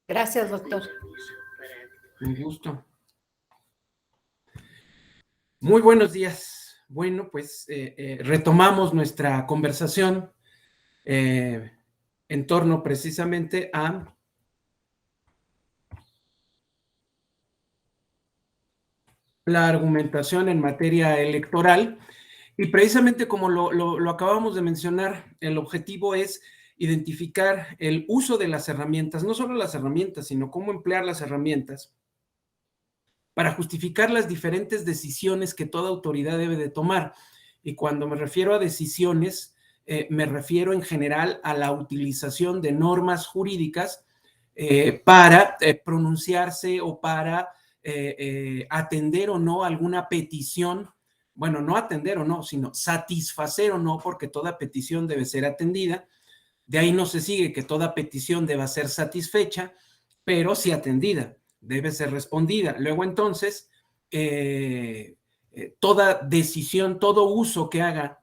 Gracias, doctor. Un gusto. Muy buenos días. Bueno, pues retomamos nuestra conversación en torno precisamente a la argumentación en materia electoral. Y precisamente como lo acabamos de mencionar, el objetivo es identificar el uso de las herramientas, no solo las herramientas, sino cómo emplear las herramientas para justificar las diferentes decisiones que toda autoridad debe de tomar. Y cuando me refiero a decisiones, me refiero en general a la utilización de normas jurídicas para pronunciarse o para atender o no alguna petición. Bueno, no atender o no, sino satisfacer o no, porque toda petición debe ser atendida. De ahí no se sigue que toda petición deba ser satisfecha, pero sí atendida, debe ser respondida. Luego entonces, toda decisión, todo uso que haga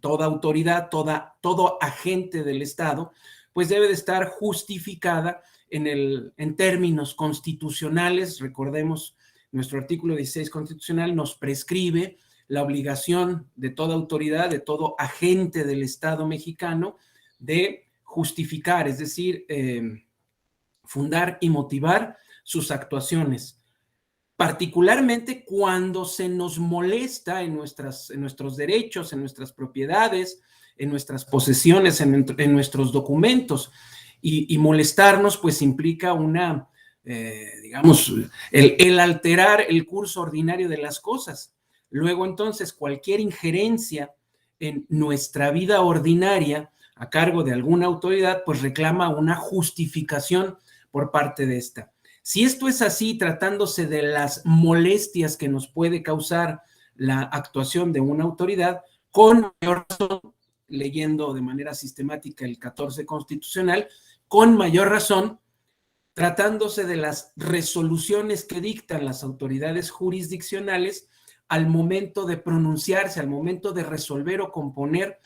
toda autoridad, todo agente del Estado, pues debe de estar justificada en términos constitucionales. Recordemos, nuestro artículo 16 constitucional nos prescribe la obligación de toda autoridad, de todo agente del Estado mexicano, de justificar, es decir, fundar y motivar sus actuaciones, particularmente cuando se nos molesta en nuestros derechos, en nuestras propiedades, en nuestras posesiones, en nuestros documentos. Y molestarnos pues implica digamos, el alterar el curso ordinario de las cosas. Luego entonces cualquier injerencia en nuestra vida ordinaria a cargo de alguna autoridad pues reclama una justificación por parte de esta. Si esto es así, tratándose de las molestias que nos puede causar la actuación de una autoridad, con mayor razón, leyendo de manera sistemática el 14 constitucional, con mayor razón, tratándose de las resoluciones que dictan las autoridades jurisdiccionales al momento de pronunciarse, al momento de resolver o componer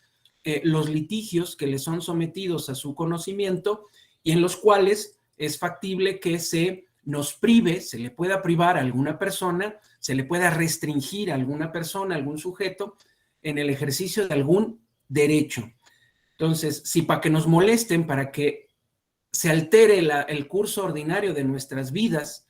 los litigios que le son sometidos a su conocimiento y en los cuales es factible que se nos prive, se le pueda privar a alguna persona, se le pueda restringir a alguna persona, a algún sujeto, en el ejercicio de algún derecho. Entonces, si para que nos molesten, para que se altere el curso ordinario de nuestras vidas,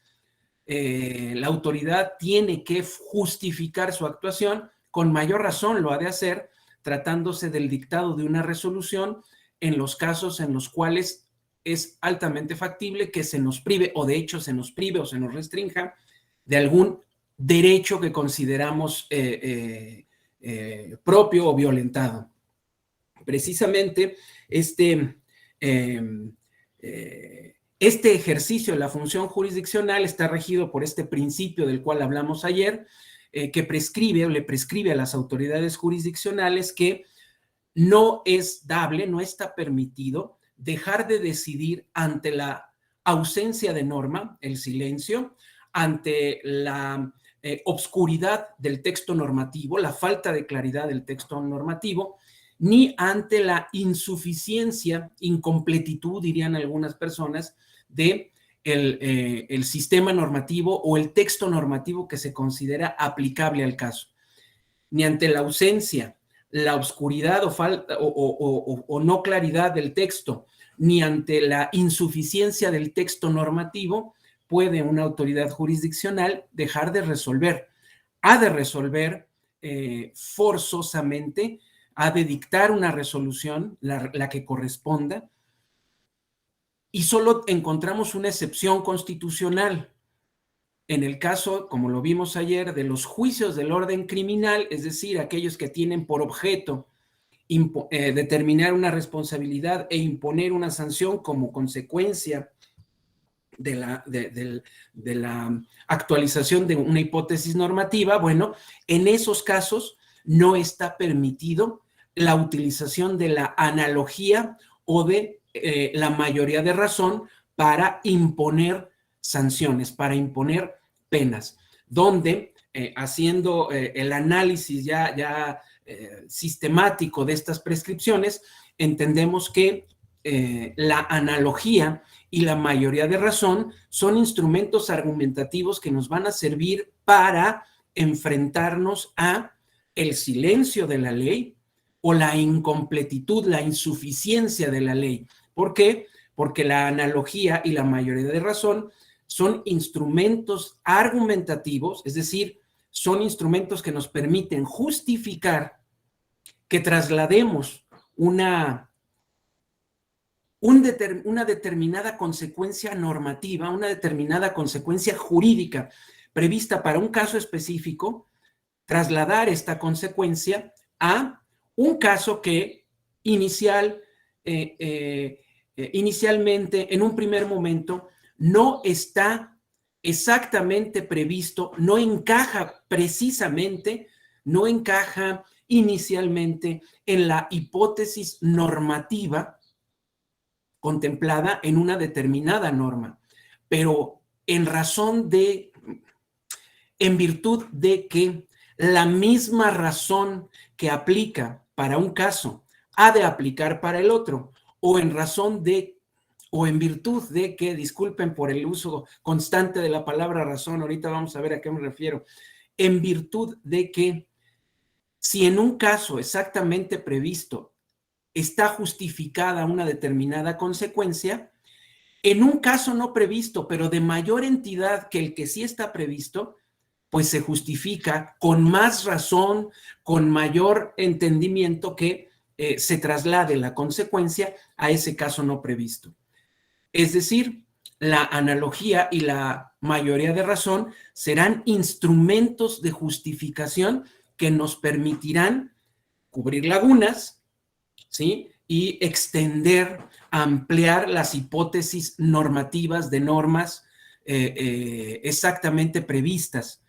la autoridad tiene que justificar su actuación, con mayor razón lo ha de hacer, tratándose del dictado de una resolución en los casos en los cuales es altamente factible que se nos prive, o de hecho se nos prive o se nos restrinja de algún derecho que consideramos propio o violentado. Precisamente este ejercicio de la función jurisdiccional está regido por este principio del cual hablamos ayer, que prescribe o le prescribe a las autoridades jurisdiccionales que no es dable, no está permitido dejar de decidir ante la ausencia de norma, el silencio, ante la obscuridad del texto normativo, la falta de claridad del texto normativo, ni ante la insuficiencia, incompletitud, dirían algunas personas, de el sistema normativo o el texto normativo que se considera aplicable al caso, ni ante la ausencia, la oscuridad o falta o no claridad del texto, ni ante la insuficiencia del texto normativo, puede una autoridad jurisdiccional dejar de resolver. Ha de resolver forzosamente, ha de dictar una resolución, la que corresponda, y solo encontramos una excepción constitucional. En el caso, como lo vimos ayer, de los juicios del orden criminal, es decir, aquellos que tienen por objeto determinar una responsabilidad e imponer una sanción como consecuencia de la actualización de una hipótesis normativa, bueno, en esos casos no está permitido la utilización de la analogía o de la mayoría de razón para imponer sanciones, para imponer penas, donde haciendo el análisis ya sistemático de estas prescripciones, entendemos que la analogía y la mayoría de razón son instrumentos argumentativos que nos van a servir para enfrentarnos a el silencio de la ley o la incompletitud, la insuficiencia de la ley. ¿Por qué? Porque la analogía y la mayoría de razón son instrumentos argumentativos, es decir, son instrumentos que nos permiten justificar que traslademos una determinada consecuencia normativa, una determinada consecuencia jurídica prevista para un caso específico, trasladar esta consecuencia a un caso que inicialmente, en un primer momento, no está exactamente previsto, no encaja precisamente, no encaja inicialmente en la hipótesis normativa contemplada en una determinada norma, pero en virtud de que la misma razón que aplica para un caso ha de aplicar para el otro, o en virtud de que, disculpen por el uso constante de la palabra razón, ahorita vamos a ver a qué me refiero, en virtud de que si en un caso exactamente previsto está justificada una determinada consecuencia, en un caso no previsto, pero de mayor entidad que el que sí está previsto, pues se justifica con más razón, con mayor entendimiento que se traslade la consecuencia a ese caso no previsto. Es decir, la analogía y la mayoría de razón serán instrumentos de justificación que nos permitirán cubrir lagunas, ¿sí? Y extender, ampliar las hipótesis normativas de normas exactamente previstas.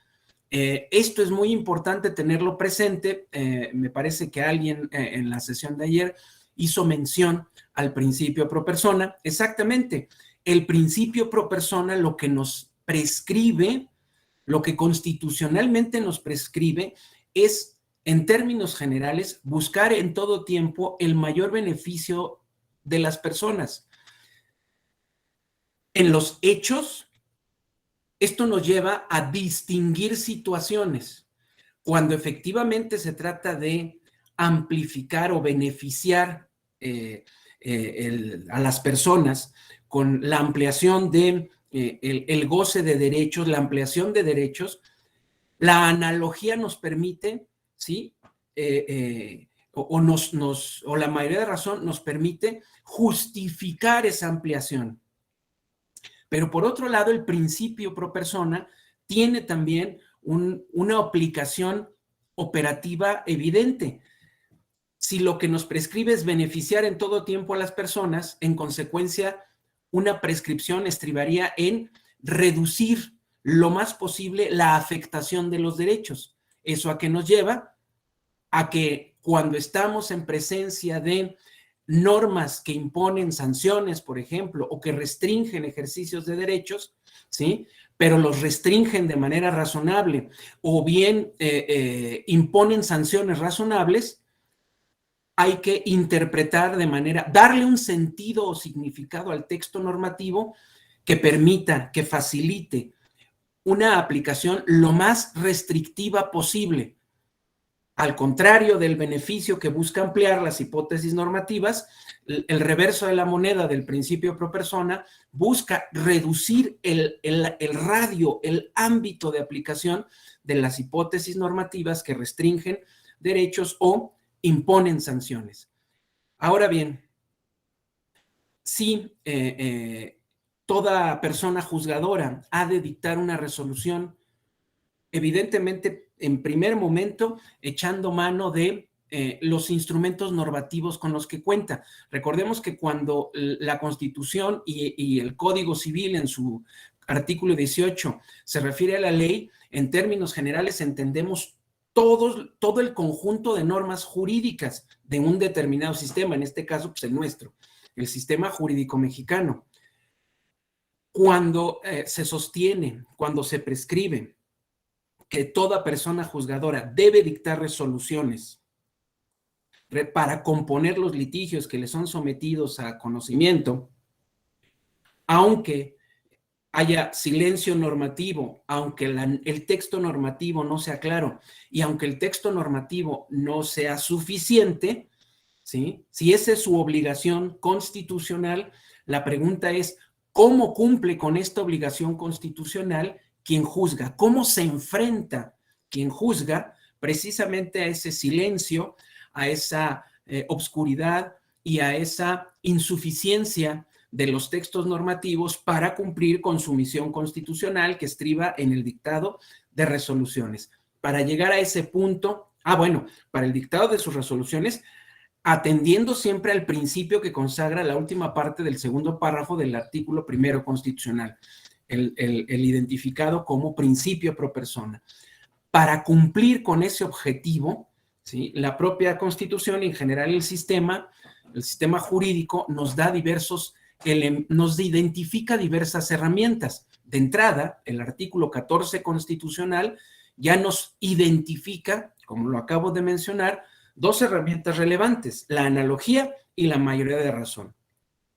Esto es muy importante tenerlo presente. Me parece que alguien en la sesión de ayer hizo mención al principio pro persona. Exactamente, el principio pro persona lo que nos prescribe, lo que constitucionalmente nos prescribe es, en términos generales, buscar en todo tiempo el mayor beneficio de las personas. En los hechos, esto nos lleva a distinguir situaciones. Cuando efectivamente se trata de amplificar o beneficiar a las personas con la ampliación de el goce de derechos, la ampliación de derechos, la analogía nos permite, ¿sí? O la mayoría de razón nos permite justificar esa ampliación. Pero por otro lado, el principio pro persona tiene también una aplicación operativa evidente. Si lo que nos prescribe es beneficiar en todo tiempo a las personas, en consecuencia, una prescripción estribaría en reducir lo más posible la afectación de los derechos. ¿Eso a qué nos lleva? A que cuando estamos en presencia de normas que imponen sanciones, por ejemplo, o que restringen ejercicios de derechos, ¿sí? Pero los restringen de manera razonable, o bien imponen sanciones razonables, hay que interpretar de manera, darle un sentido o significado al texto normativo que permita, que facilite una aplicación lo más restrictiva posible. Al contrario del beneficio que busca ampliar las hipótesis normativas, el reverso de la moneda del principio pro persona busca reducir el radio, el ámbito de aplicación de las hipótesis normativas que restringen derechos o imponen sanciones. Ahora bien, si toda persona juzgadora ha de dictar una resolución, evidentemente, en primer momento, echando mano de los instrumentos normativos con los que cuenta. Recordemos que cuando la Constitución y el Código Civil en su artículo 18 se refiere a la ley, en términos generales entendemos todo el conjunto de normas jurídicas de un determinado sistema, en este caso, pues el nuestro, el sistema jurídico mexicano. Cuando se sostiene, cuando se prescribe que toda persona juzgadora debe dictar resoluciones para componer los litigios que le son sometidos a conocimiento, aunque haya silencio normativo, aunque el texto normativo no sea claro y aunque el texto normativo no sea suficiente, ¿sí? Si esa es su obligación constitucional, la pregunta es, ¿cómo cumple con esta obligación constitucional quien juzga? ¿Cómo se enfrenta quien juzga precisamente a ese silencio, a esa obscuridad y a esa insuficiencia de los textos normativos para cumplir con su misión constitucional que estriba en el dictado de resoluciones? Para llegar a ese punto, bueno, para el dictado de sus resoluciones, atendiendo siempre al principio que consagra la última parte del segundo párrafo del artículo primero constitucional, el identificado como principio pro persona. Para cumplir con ese objetivo, ¿sí?, la propia Constitución y en general el sistema jurídico nos da nos identifica diversas herramientas. De entrada, el artículo 14 constitucional ya nos identifica, como lo acabo de mencionar, dos herramientas relevantes, la analogía y la mayoría de razón.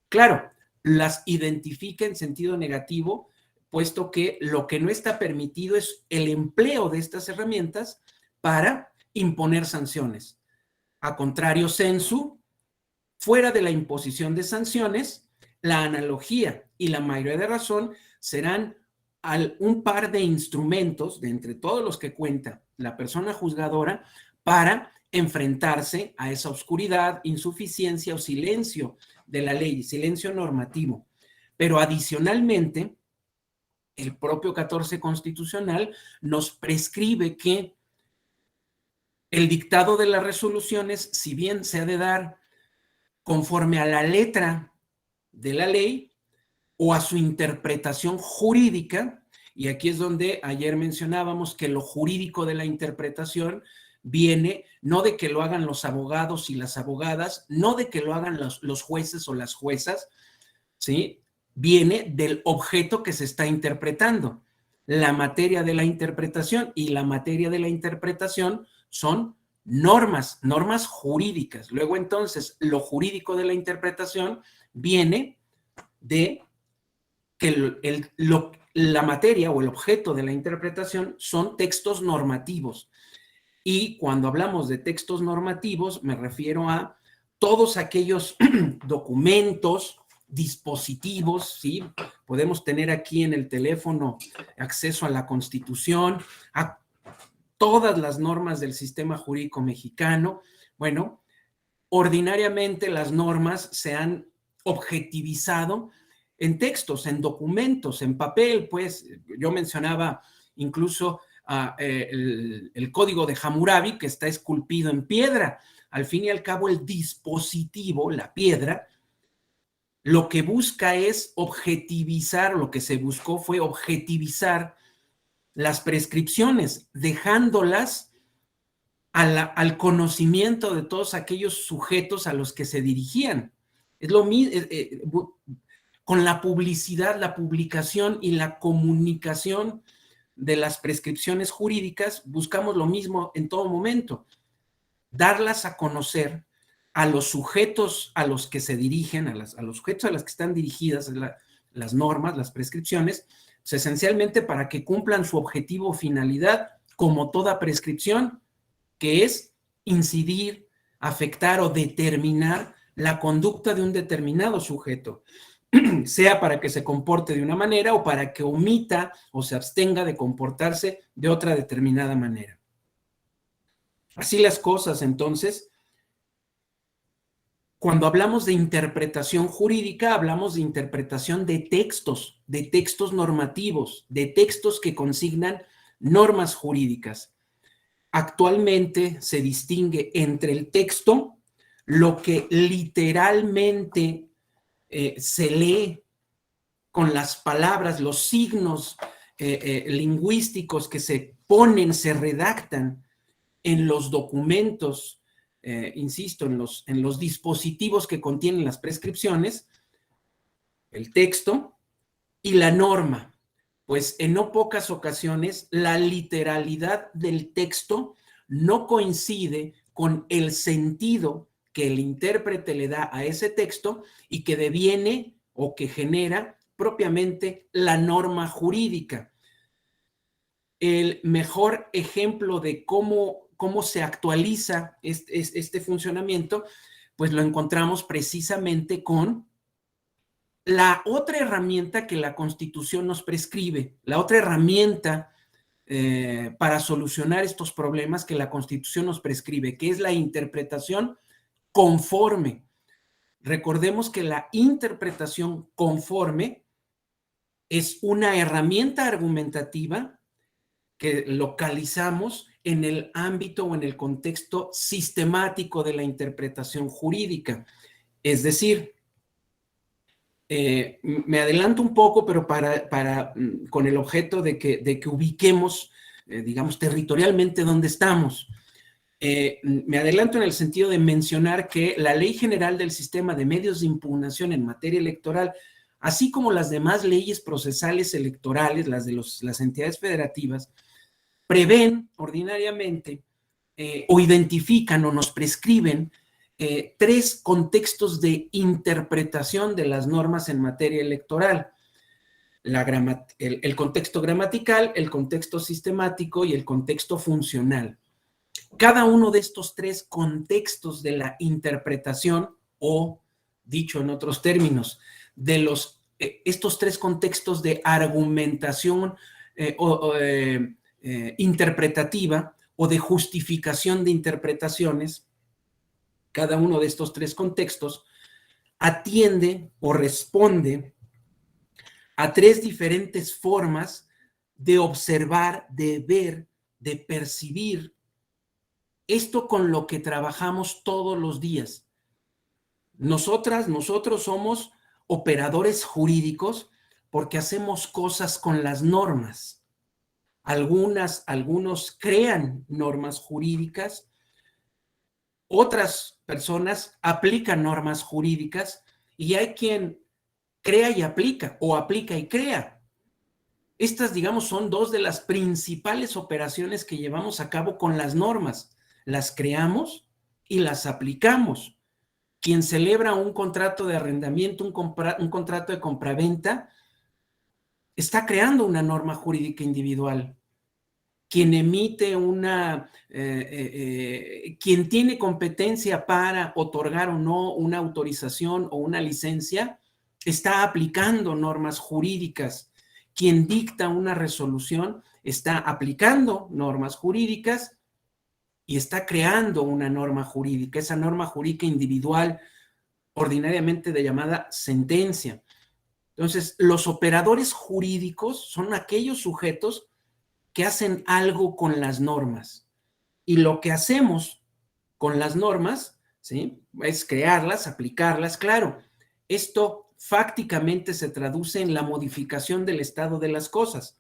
Claro, las identifica en sentido negativo, puesto que lo que no está permitido es el empleo de estas herramientas para imponer sanciones. A contrario sensu, fuera de la imposición de sanciones, la analogía y la mayoría de razón serán un par de instrumentos de entre todos los que cuenta la persona juzgadora para enfrentarse a esa oscuridad, insuficiencia o silencio de la ley, silencio normativo. Pero adicionalmente, el propio 14 constitucional nos prescribe que el dictado de las resoluciones, si bien se ha de dar conforme a la letra de la ley o a su interpretación jurídica, y aquí es donde ayer mencionábamos que lo jurídico de la interpretación viene no de que lo hagan los abogados y las abogadas, no de que lo hagan los jueces o las juezas, ¿sí? Viene del objeto que se está interpretando. La materia de la interpretación y la materia de la interpretación son normas jurídicas. Luego entonces lo jurídico de la interpretación viene de que la materia o el objeto de la interpretación son textos normativos. Y cuando hablamos de textos normativos, me refiero a todos aquellos documentos, dispositivos, ¿sí? Podemos tener aquí en el teléfono acceso a la Constitución, a todas las normas del sistema jurídico mexicano. Bueno, ordinariamente las normas se han objetivizado en textos, en documentos, en papel, pues yo mencionaba incluso el código de Hammurabi, que está esculpido en piedra. Al fin y al cabo, el dispositivo, la piedra, lo que busca es objetivizar, lo que se buscó fue objetivizar las prescripciones, dejándolas al conocimiento de todos aquellos sujetos a los que se dirigían. Es lo mismo con la publicidad, la publicación y la comunicación de las prescripciones jurídicas, buscamos lo mismo en todo momento, darlas a conocer a los sujetos a los que se dirigen, a los sujetos a los que están dirigidas las normas, las prescripciones, pues esencialmente para que cumplan su objetivo o finalidad, como toda prescripción, que es incidir, afectar o determinar la conducta de un determinado sujeto, sea para que se comporte de una manera o para que omita o se abstenga de comportarse de otra determinada manera. Así las cosas, entonces, cuando hablamos de interpretación jurídica, hablamos de interpretación de textos normativos, de textos que consignan normas jurídicas. Actualmente se distingue entre el texto, lo que literalmente se lee con las palabras, los signos lingüísticos que se ponen, se redactan en los documentos, insisto, en los dispositivos que contienen las prescripciones, el texto y la norma. Pues en no pocas ocasiones la literalidad del texto no coincide con el sentido que el intérprete le da a ese texto y que deviene o que genera propiamente la norma jurídica. El mejor ejemplo de cómo se actualiza este funcionamiento, pues lo encontramos precisamente con la otra herramienta que la Constitución nos prescribe, la otra herramienta para solucionar estos problemas que la Constitución nos prescribe, que es la interpretación conforme. Recordemos que la interpretación conforme es una herramienta argumentativa que localizamos en el ámbito o en el contexto sistemático de la interpretación jurídica. Es decir, me adelanto un poco, pero con el objeto de que ubiquemos, digamos, territorialmente dónde estamos. Me adelanto en el sentido de mencionar que la Ley General del Sistema de Medios de Impugnación en materia electoral, así como las demás leyes procesales electorales, las de las entidades federativas, prevén ordinariamente o identifican o nos prescriben tres contextos de interpretación de las normas en materia electoral. El contexto gramatical, el contexto sistemático y el contexto funcional. Cada uno de estos tres contextos de la interpretación, o dicho en otros términos, de estos tres contextos de argumentación interpretativa o de justificación de interpretaciones, cada uno de estos tres contextos atiende o responde a tres diferentes formas de observar, de ver, de percibir esto con lo que trabajamos todos los días. Nosotros somos operadores jurídicos porque hacemos cosas con las normas. Algunos crean normas jurídicas, otras personas aplican normas jurídicas y hay quien crea y aplica o aplica y crea. Estas, digamos, son dos de las principales operaciones que llevamos a cabo con las normas. Las creamos y las aplicamos. Quien celebra un contrato de arrendamiento, un contrato de compraventa, está creando una norma jurídica individual. Quien emite quien tiene competencia para otorgar o no una autorización o una licencia, está aplicando normas jurídicas. Quien dicta una resolución está aplicando normas jurídicas y está creando una norma jurídica, esa norma jurídica individual, ordinariamente llamada sentencia. Entonces, los operadores jurídicos son aquellos sujetos que hacen algo con las normas. Y lo que hacemos con las normas, ¿sí?, es crearlas, aplicarlas. Claro, esto fácticamente se traduce en la modificación del estado de las cosas,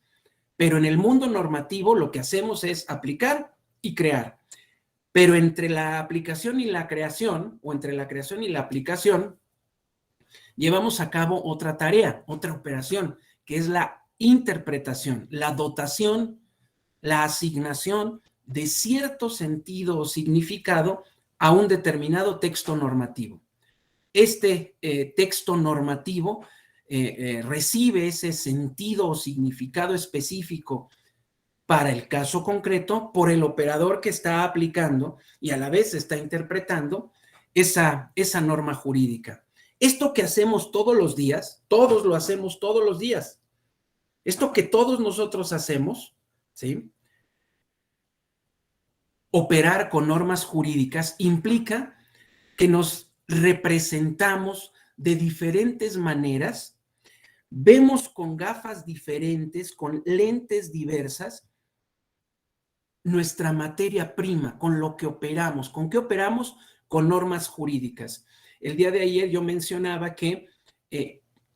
pero en el mundo normativo lo que hacemos es aplicar y crear. Pero entre la aplicación y la creación, o entre la creación y la aplicación, llevamos a cabo otra tarea, otra operación, que es la interpretación, la dotación, la asignación de cierto sentido o significado a un determinado texto normativo. Este texto normativo recibe ese sentido o significado específico para el caso concreto por el operador que está aplicando y a la vez está interpretando esa norma jurídica. Esto que hacemos todos los días, todos lo hacemos todos los días. Esto que todos nosotros hacemos, ¿sí?, operar con normas jurídicas implica que nos representamos de diferentes maneras, vemos con gafas diferentes, con lentes diversas, nuestra materia prima, con lo que operamos. ¿Con qué operamos? Con normas jurídicas. El día de ayer yo mencionaba que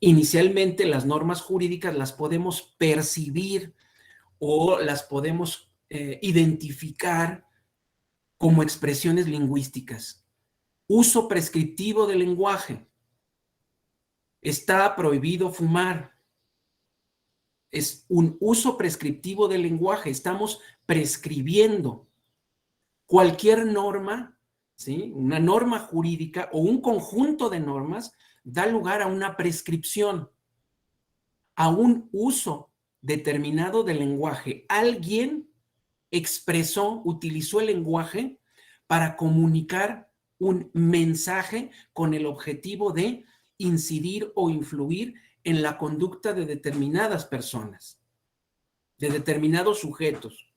inicialmente las normas jurídicas las podemos percibir o las podemos identificar como expresiones lingüísticas. Uso prescriptivo del lenguaje. Está prohibido fumar. Es un uso prescriptivo del lenguaje. Estamos prescribiendo. Cualquier norma, ¿sí? Una norma jurídica o un conjunto de normas da lugar a una prescripción, a un uso determinado del lenguaje. Alguien expresó, utilizó el lenguaje para comunicar un mensaje con el objetivo de incidir o influir en la conducta de determinadas personas, de determinados sujetos.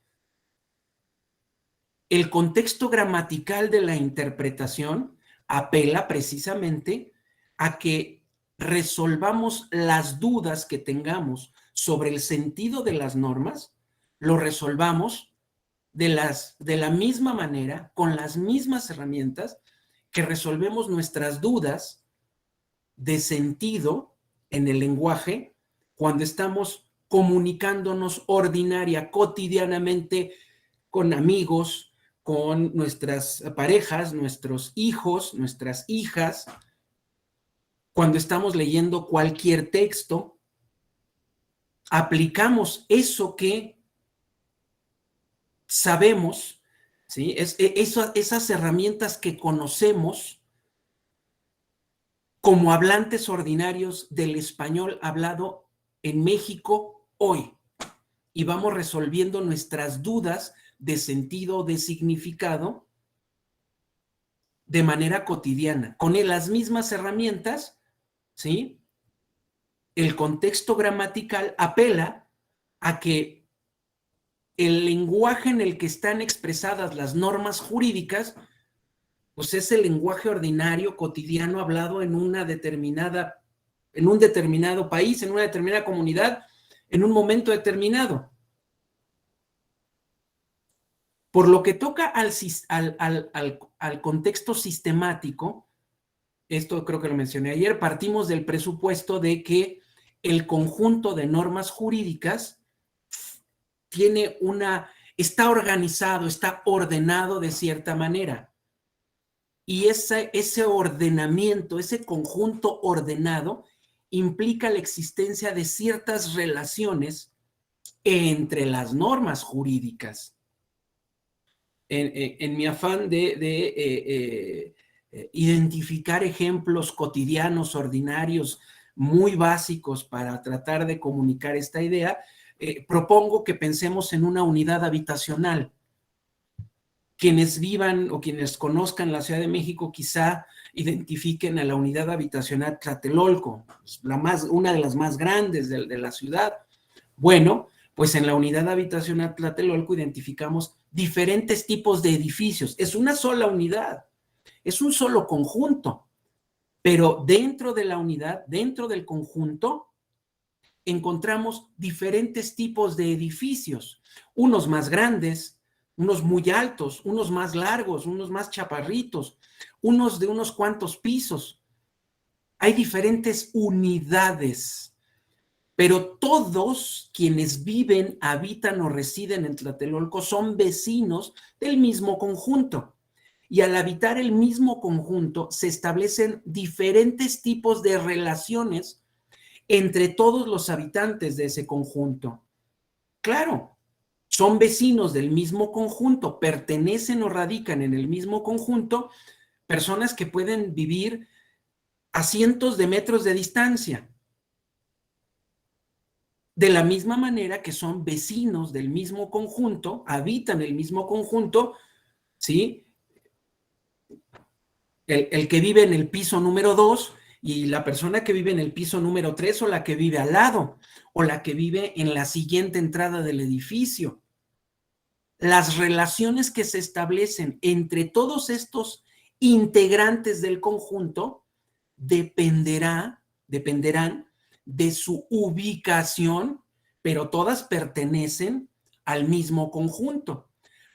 El contexto gramatical de la interpretación apela precisamente a que resolvamos las dudas que tengamos sobre el sentido de las normas, lo resolvamos de la misma manera, con las mismas herramientas que resolvemos nuestras dudas de sentido en el lenguaje cuando estamos comunicándonos ordinaria, cotidianamente con amigos, con nuestras parejas, nuestros hijos, nuestras hijas, cuando estamos leyendo cualquier texto, aplicamos eso que sabemos, ¿sí? Esas herramientas que conocemos como hablantes ordinarios del español hablado en México hoy. Y vamos resolviendo nuestras dudas de sentido, de significado, de manera cotidiana, con las mismas herramientas, ¿sí? El contexto gramatical apela a que el lenguaje en el que están expresadas las normas jurídicas, pues es el lenguaje ordinario, cotidiano, hablado en un determinado país, en una determinada comunidad, en un momento determinado. Por lo que toca al contexto sistemático, esto creo que lo mencioné ayer, partimos del presupuesto de que el conjunto de normas jurídicas está organizado, está ordenado de cierta manera. Y ese ordenamiento, ese conjunto ordenado, implica la existencia de ciertas relaciones entre las normas jurídicas. En mi afán de identificar ejemplos cotidianos, ordinarios, muy básicos para tratar de comunicar esta idea, propongo que pensemos en una unidad habitacional. Quienes vivan o quienes conozcan la Ciudad de México quizá identifiquen a la unidad habitacional Tlatelolco, una de las más grandes de la ciudad. Bueno, pues en la unidad habitacional Tlatelolco identificamos diferentes tipos de edificios. Es una sola unidad, es un solo conjunto, pero dentro de la unidad, dentro del conjunto, encontramos diferentes tipos de edificios, unos más grandes, unos muy altos, unos más largos, unos más chaparritos, unos de unos cuantos pisos. Hay diferentes unidades, pero todos quienes viven, habitan o residen en Tlatelolco son vecinos del mismo conjunto. Y al habitar el mismo conjunto se establecen diferentes tipos de relaciones entre todos los habitantes de ese conjunto. Claro, son vecinos del mismo conjunto, pertenecen o radican en el mismo conjunto, personas que pueden vivir a cientos de metros de distancia. De la misma manera que son vecinos del mismo conjunto, habitan el mismo conjunto, ¿sí? El que vive en el piso número 2 y la persona que vive en el piso número 3 o la que vive al lado o la que vive en la siguiente entrada del edificio. Las relaciones que se establecen entre todos estos integrantes del conjunto dependerán de su ubicación, pero todas pertenecen al mismo conjunto.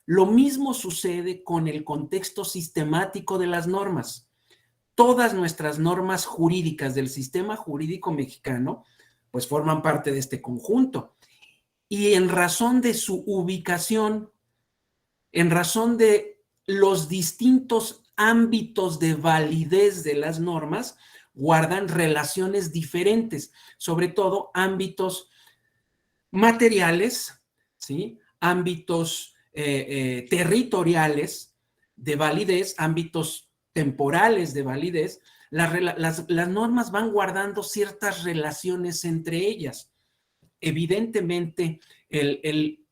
Lo mismo sucede con el contexto sistemático de las normas. Todas nuestras normas jurídicas del sistema jurídico mexicano, pues forman parte de este conjunto. Y en razón de su ubicación, en razón de los distintos ámbitos de validez de las normas, guardan relaciones diferentes, sobre todo ámbitos materiales, ¿sí? Ámbitos territoriales de validez, ámbitos temporales de validez, las normas van guardando ciertas relaciones entre ellas. Evidentemente, el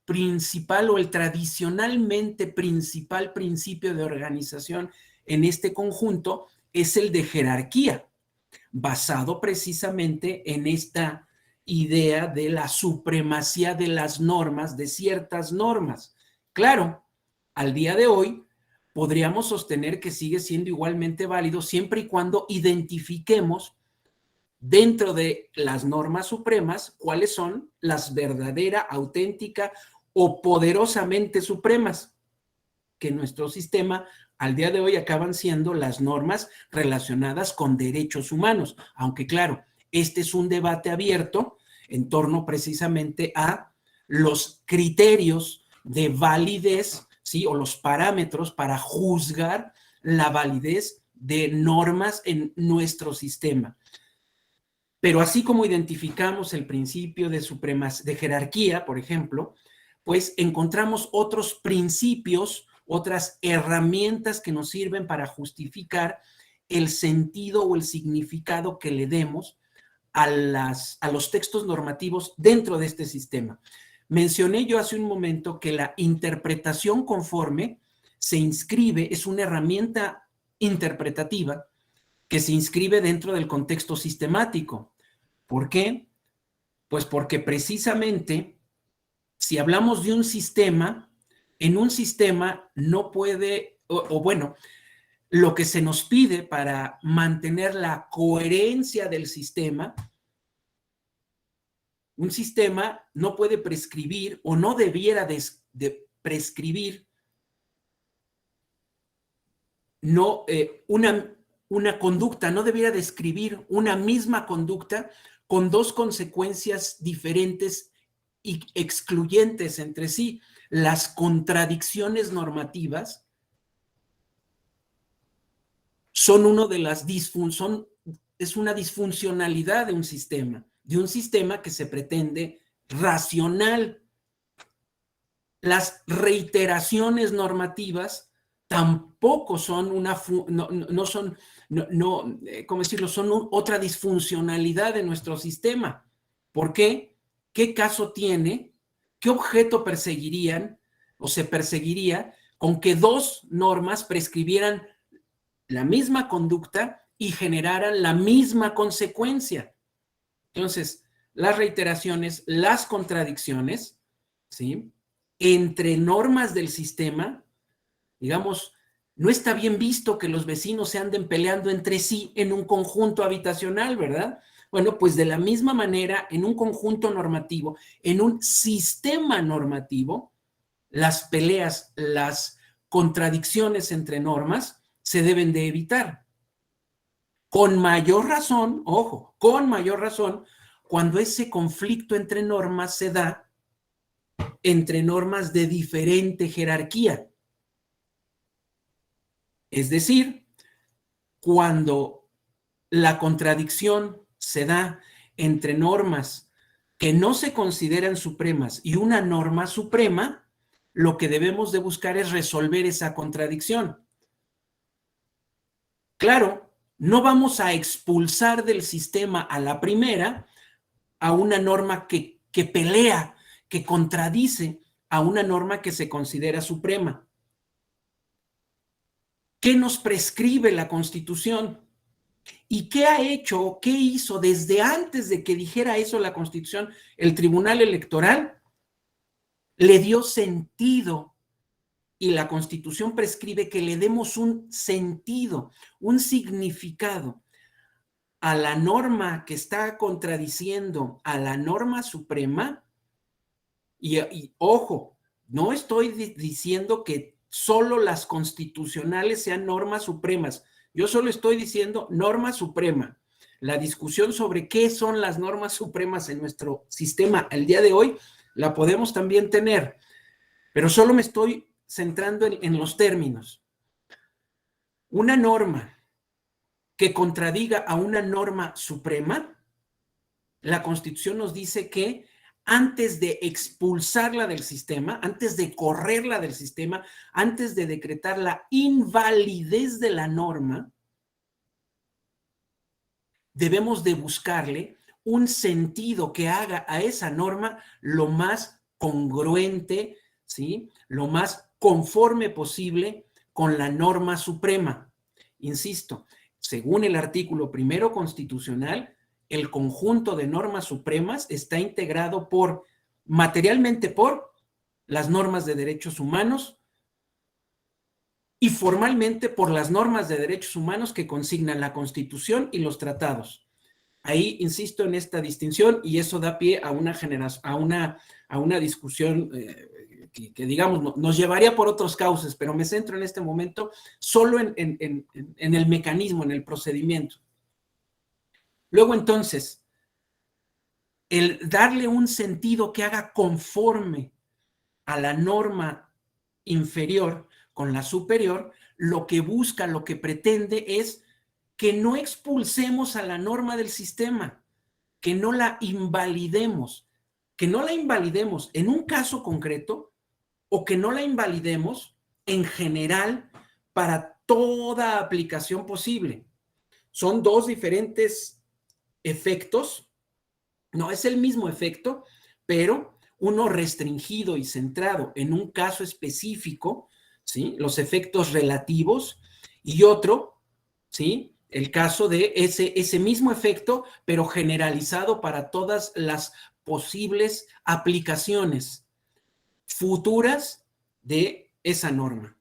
principal o el tradicionalmente principal principio de organización en este conjunto es el de jerarquía, basado precisamente en esta idea de la supremacía de las normas, de ciertas normas. Claro, al día de hoy podríamos sostener que sigue siendo igualmente válido siempre y cuando identifiquemos dentro de las normas supremas cuáles son las verdadera, auténtica o poderosamente supremas, que en nuestro sistema al día de hoy acaban siendo las normas relacionadas con derechos humanos, aunque claro, este es un debate abierto en torno precisamente a los criterios de validez, ¿sí? O los parámetros para juzgar la validez de normas en nuestro sistema. Pero así como identificamos el principio de de jerarquía, por ejemplo, pues encontramos otros principios, otras herramientas que nos sirven para justificar el sentido o el significado que le demos a los textos normativos dentro de este sistema. Mencioné yo hace un momento que la interpretación conforme se inscribe, es una herramienta interpretativa que se inscribe dentro del contexto sistemático. ¿Por qué? Pues porque precisamente si hablamos de un sistema, en un sistema no puede, o bueno, lo que se nos pide para mantener la coherencia del sistema, un sistema no puede prescribir o no debiera de prescribir no, una conducta, no debiera describir una misma conducta con dos consecuencias diferentes y excluyentes entre sí. Las contradicciones normativas son es una disfuncionalidad de un sistema que se pretende racional. Las reiteraciones normativas tampoco son ¿cómo decirlo? Son otra disfuncionalidad de nuestro sistema. ¿Por qué? ¿Qué caso tiene? ¿Qué objeto perseguirían o se perseguiría con que dos normas prescribieran la misma conducta y generaran la misma consecuencia? Entonces, las reiteraciones, las contradicciones, ¿sí? Entre normas del sistema, digamos, no está bien visto que los vecinos se anden peleando entre sí en un conjunto habitacional, ¿verdad? Bueno, pues de la misma manera, en un conjunto normativo, en un sistema normativo, las peleas, las contradicciones entre normas se deben de evitar. Con mayor razón, ojo, con mayor razón, cuando ese conflicto entre normas se da entre normas de diferente jerarquía. Es decir, cuando la contradicción se da entre normas que no se consideran supremas y una norma suprema, lo que debemos de buscar es resolver esa contradicción. Claro, no vamos a expulsar del sistema a la primera a una norma que pelea, que contradice a una norma que se considera suprema. ¿Qué nos prescribe la Constitución? ¿Y qué ha hecho, qué hizo desde antes de que dijera eso la Constitución? El Tribunal Electoral le dio sentido y la Constitución prescribe que le demos un sentido, un significado a la norma que está contradiciendo a la norma suprema. Y ojo, no estoy diciendo que solo las constitucionales sean normas supremas. Yo solo estoy diciendo norma suprema. La discusión sobre qué son las normas supremas en nuestro sistema al día de hoy la podemos también tener, pero solo me estoy centrando en los términos. Una norma que contradiga a una norma suprema, la Constitución nos dice que antes de expulsarla del sistema, antes de correrla del sistema, antes de decretar la invalidez de la norma, debemos de buscarle un sentido que haga a esa norma lo más congruente, ¿sí? Lo más conforme posible con la norma suprema. Insisto, según el artículo primero constitucional, el conjunto de normas supremas está integrado materialmente por las normas de derechos humanos y formalmente por las normas de derechos humanos que consignan la Constitución y los tratados. Ahí insisto en esta distinción y eso da pie a una discusión que digamos nos llevaría por otros cauces, pero me centro en este momento solo en el mecanismo, en el procedimiento. Luego entonces, el darle un sentido que haga conforme a la norma inferior con la superior, lo que busca, lo que pretende es que no expulsemos a la norma del sistema, que no la invalidemos en un caso concreto o que no la invalidemos en general para toda aplicación posible. Son dos diferentes efectos, no es el mismo efecto, pero uno restringido y centrado en un caso específico, ¿sí? Los efectos relativos, y otro, ¿sí? El caso de ese mismo efecto, pero generalizado para todas las posibles aplicaciones futuras de esa norma.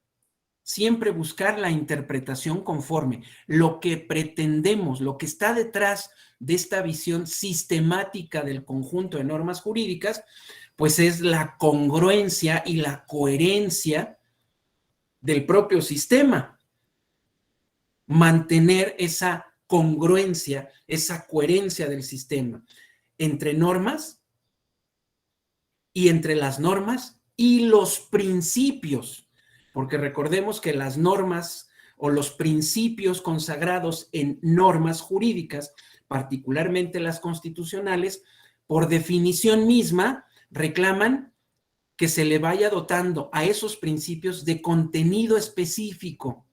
Siempre buscar la interpretación conforme. Lo que pretendemos, lo que está detrás de esta visión sistemática del conjunto de normas jurídicas, pues es la congruencia y la coherencia del propio sistema. Mantener esa congruencia, esa coherencia del sistema entre normas y entre las normas y los principios, porque recordemos que las normas o los principios consagrados en normas jurídicas, particularmente las constitucionales, por definición misma, reclaman que se le vaya dotando a esos principios de contenido específico,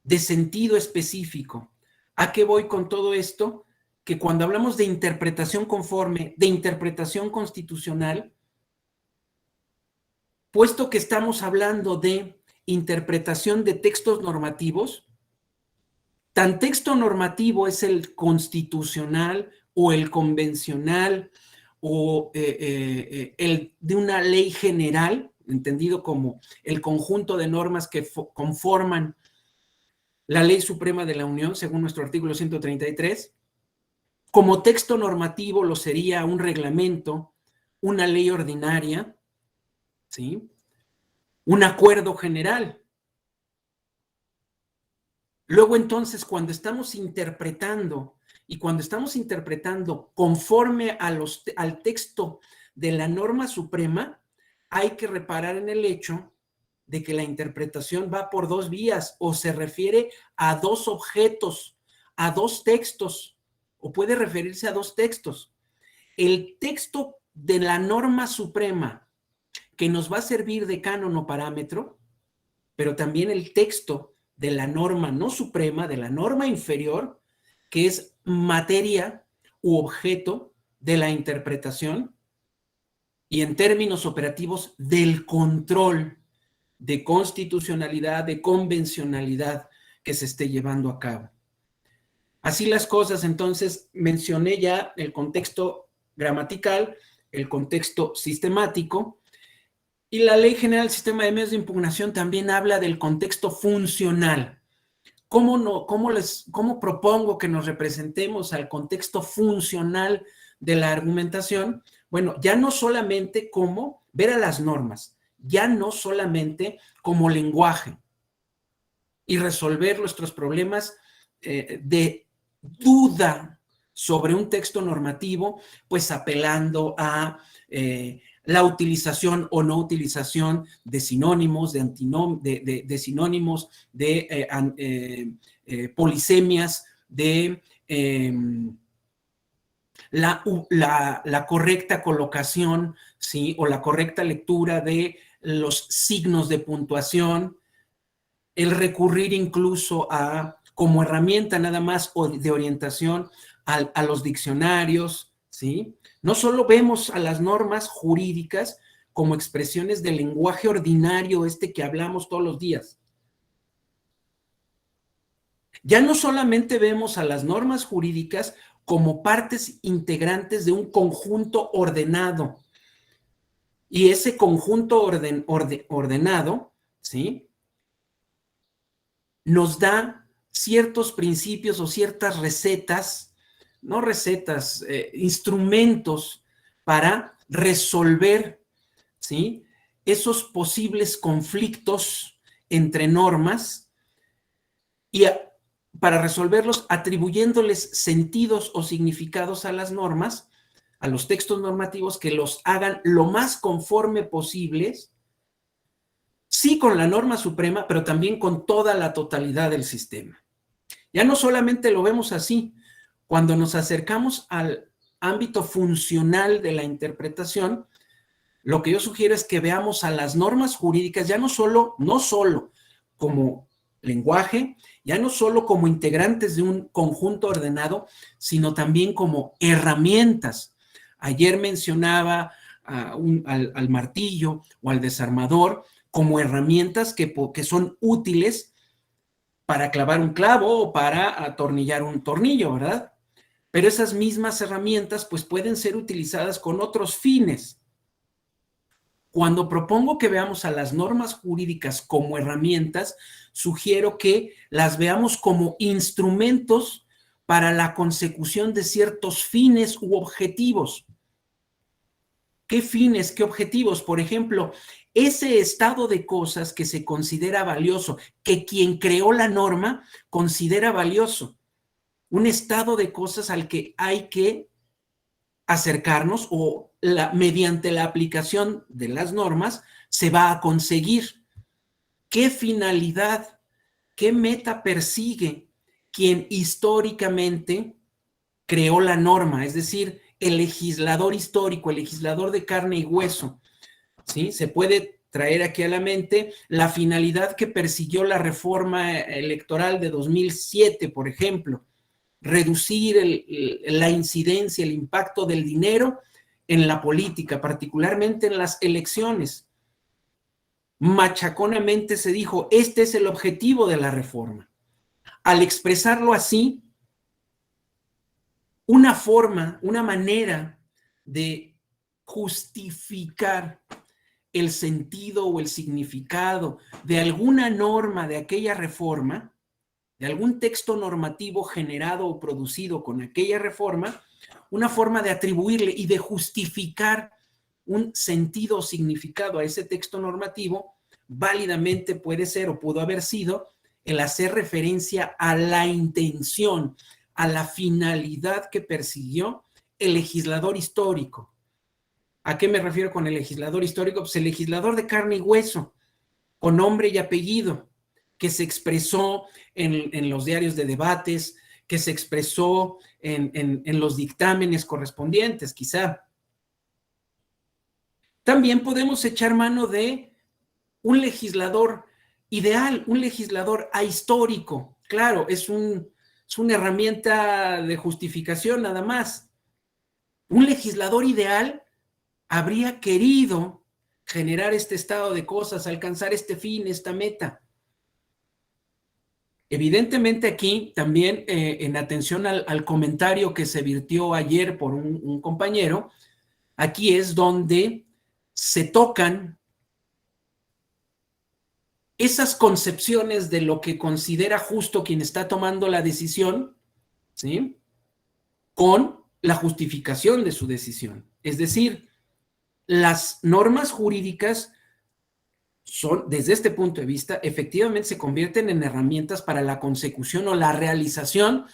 de sentido específico. ¿A qué voy con todo esto? Que cuando hablamos de interpretación conforme, de interpretación constitucional, puesto que estamos hablando de interpretación de textos normativos, tan texto normativo es el constitucional o el convencional o el de una ley general, entendido como el conjunto de normas que conforman la Ley Suprema de la Unión, según nuestro artículo 133. Como texto normativo lo sería un reglamento, una ley ordinaria, ¿sí? Un acuerdo general. Luego entonces, cuando estamos interpretando conforme al texto de la norma suprema, hay que reparar en el hecho de que la interpretación va por dos vías o se refiere a dos objetos, a dos textos, o puede referirse a dos textos. El texto de la norma suprema que nos va a servir de canon o parámetro, pero también el texto de la norma no suprema, de la norma inferior, que es materia u objeto de la interpretación y en términos operativos del control de constitucionalidad, de convencionalidad que se esté llevando a cabo. Así las cosas, entonces, mencioné ya el contexto gramatical, el contexto sistemático, y la Ley General del Sistema de Medios de Impugnación también habla del contexto funcional. ¿Cómo propongo que nos representemos al contexto funcional de la argumentación? Bueno, ya no solamente como ver a las normas, ya no solamente como lenguaje y resolver nuestros problemas de duda sobre un texto normativo, pues apelando a la utilización o no utilización de sinónimos, de sinónimos, de polisemias, de la correcta colocación, ¿sí? O la correcta lectura de los signos de puntuación, el recurrir incluso a, como herramienta nada más de orientación, a los diccionarios, ¿sí? No solo vemos a las normas jurídicas como expresiones del lenguaje ordinario, que hablamos todos los días. Ya no solamente vemos a las normas jurídicas como partes integrantes de un conjunto ordenado, y ese conjunto ordenado, ¿sí? Nos da ciertos principios o ciertas recetas, no recetas, instrumentos para resolver, ¿sí? Esos posibles conflictos entre normas y para resolverlos atribuyéndoles sentidos o significados a las normas, a los textos normativos que los hagan lo más conforme posibles, sí con la norma suprema, pero también con toda la totalidad del sistema. Ya no solamente lo vemos así, cuando nos acercamos al ámbito funcional de la interpretación, lo que yo sugiero es que veamos a las normas jurídicas ya no solo como lenguaje, ya no solo como integrantes de un conjunto ordenado, sino también como herramientas. Ayer mencionaba al martillo o al desarmador como herramientas que son útiles para clavar un clavo o para atornillar un tornillo, ¿verdad? Pero esas mismas herramientas pues pueden ser utilizadas con otros fines. Cuando propongo que veamos a las normas jurídicas como herramientas, sugiero que las veamos como instrumentos para la consecución de ciertos fines u objetivos. ¿Qué fines, qué objetivos? Por ejemplo, ese estado de cosas que se considera valioso, que quien creó la norma considera valioso, un estado de cosas al que hay que acercarnos o mediante la aplicación de las normas se va a conseguir. ¿Qué finalidad, qué meta persigue quien históricamente creó la norma? Es decir, el legislador histórico, el legislador de carne y hueso, ¿sí? Se puede traer aquí a la mente la finalidad que persiguió la reforma electoral de 2007, por ejemplo, reducir la incidencia, el impacto del dinero en la política, particularmente en las elecciones. Machaconamente se dijo, este es el objetivo de la reforma. Al expresarlo así, una forma, una manera de justificar el sentido o el significado de alguna norma de aquella reforma, de algún texto normativo generado o producido con aquella reforma, una forma de atribuirle y de justificar un sentido o significado a ese texto normativo, válidamente puede ser o pudo haber sido el hacer referencia a la intención, a la finalidad que persiguió el legislador histórico. ¿A qué me refiero con el legislador histórico? Pues el legislador de carne y hueso, con nombre y apellido, que se expresó en los diarios de debates, que se expresó en los dictámenes correspondientes, quizá. También podemos echar mano de un legislador ideal, un legislador ahistórico. Claro, es una herramienta de justificación nada más. Un legislador ideal habría querido generar este estado de cosas, alcanzar este fin, esta meta. Evidentemente aquí también en atención al comentario que se virtió ayer por un compañero, aquí es donde se tocan esas concepciones de lo que considera justo quien está tomando la decisión, ¿sí? Con la justificación de su decisión. Es decir, las normas jurídicas son, desde este punto de vista, efectivamente se convierten en herramientas para la consecución o la realización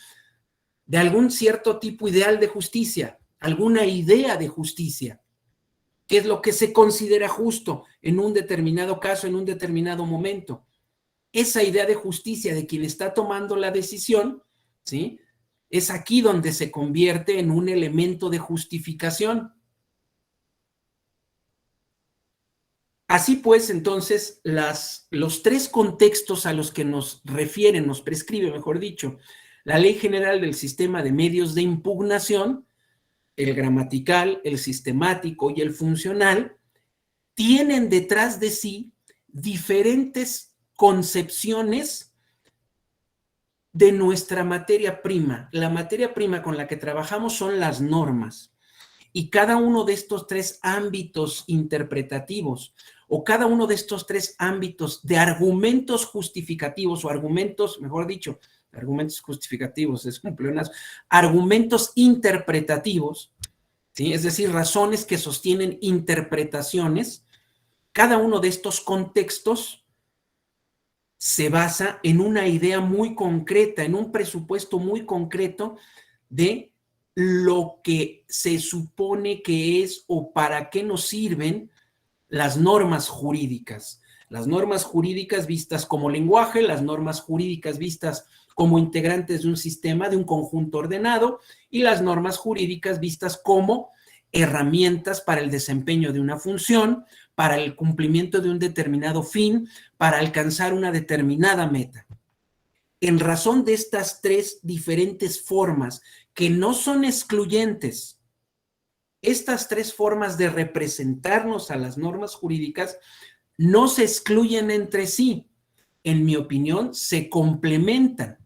de algún cierto tipo ideal de justicia, alguna idea de justicia, que es lo que se considera justo en un determinado caso, en un determinado momento. Esa idea de justicia de quien está tomando la decisión, ¿sí? Es aquí donde se convierte en un elemento de justificación. Así pues, entonces, los tres contextos a los que nos refiere, nos prescribe, mejor dicho, la Ley General del Sistema de Medios de Impugnación, el gramatical, el sistemático y el funcional, tienen detrás de sí diferentes concepciones de nuestra materia prima. La materia prima con la que trabajamos son las normas. Y cada uno de estos tres ámbitos interpretativos o cada uno de estos tres ámbitos de argumentos justificativos o argumentos, mejor dicho, argumentos justificativos, es un pleonasmo, argumentos interpretativos, ¿sí? Es decir, razones que sostienen interpretaciones, cada uno de estos contextos se basa en una idea muy concreta, en un presupuesto muy concreto de lo que se supone que es o para qué nos sirven las normas jurídicas. Las normas jurídicas vistas como lenguaje, las normas jurídicas vistas como integrantes de un sistema, de un conjunto ordenado, y las normas jurídicas vistas como herramientas para el desempeño de una función, para el cumplimiento de un determinado fin, para alcanzar una determinada meta. En razón de estas tres diferentes formas que no son excluyentes, estas tres formas de representarnos a las normas jurídicas no se excluyen entre sí. En mi opinión, se complementan.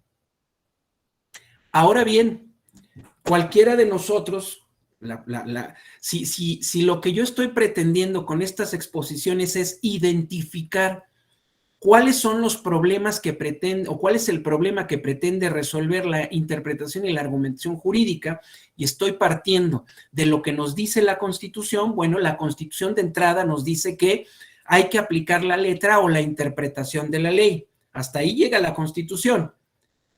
Ahora bien, cualquiera de nosotros, si lo que yo estoy pretendiendo con estas exposiciones es identificar cuáles son los problemas que pretende, o cuál es el problema que pretende resolver la interpretación y la argumentación jurídica, y estoy partiendo de lo que nos dice la Constitución, bueno, la Constitución de entrada nos dice que hay que aplicar la letra o la interpretación de la ley. Hasta ahí llega la Constitución.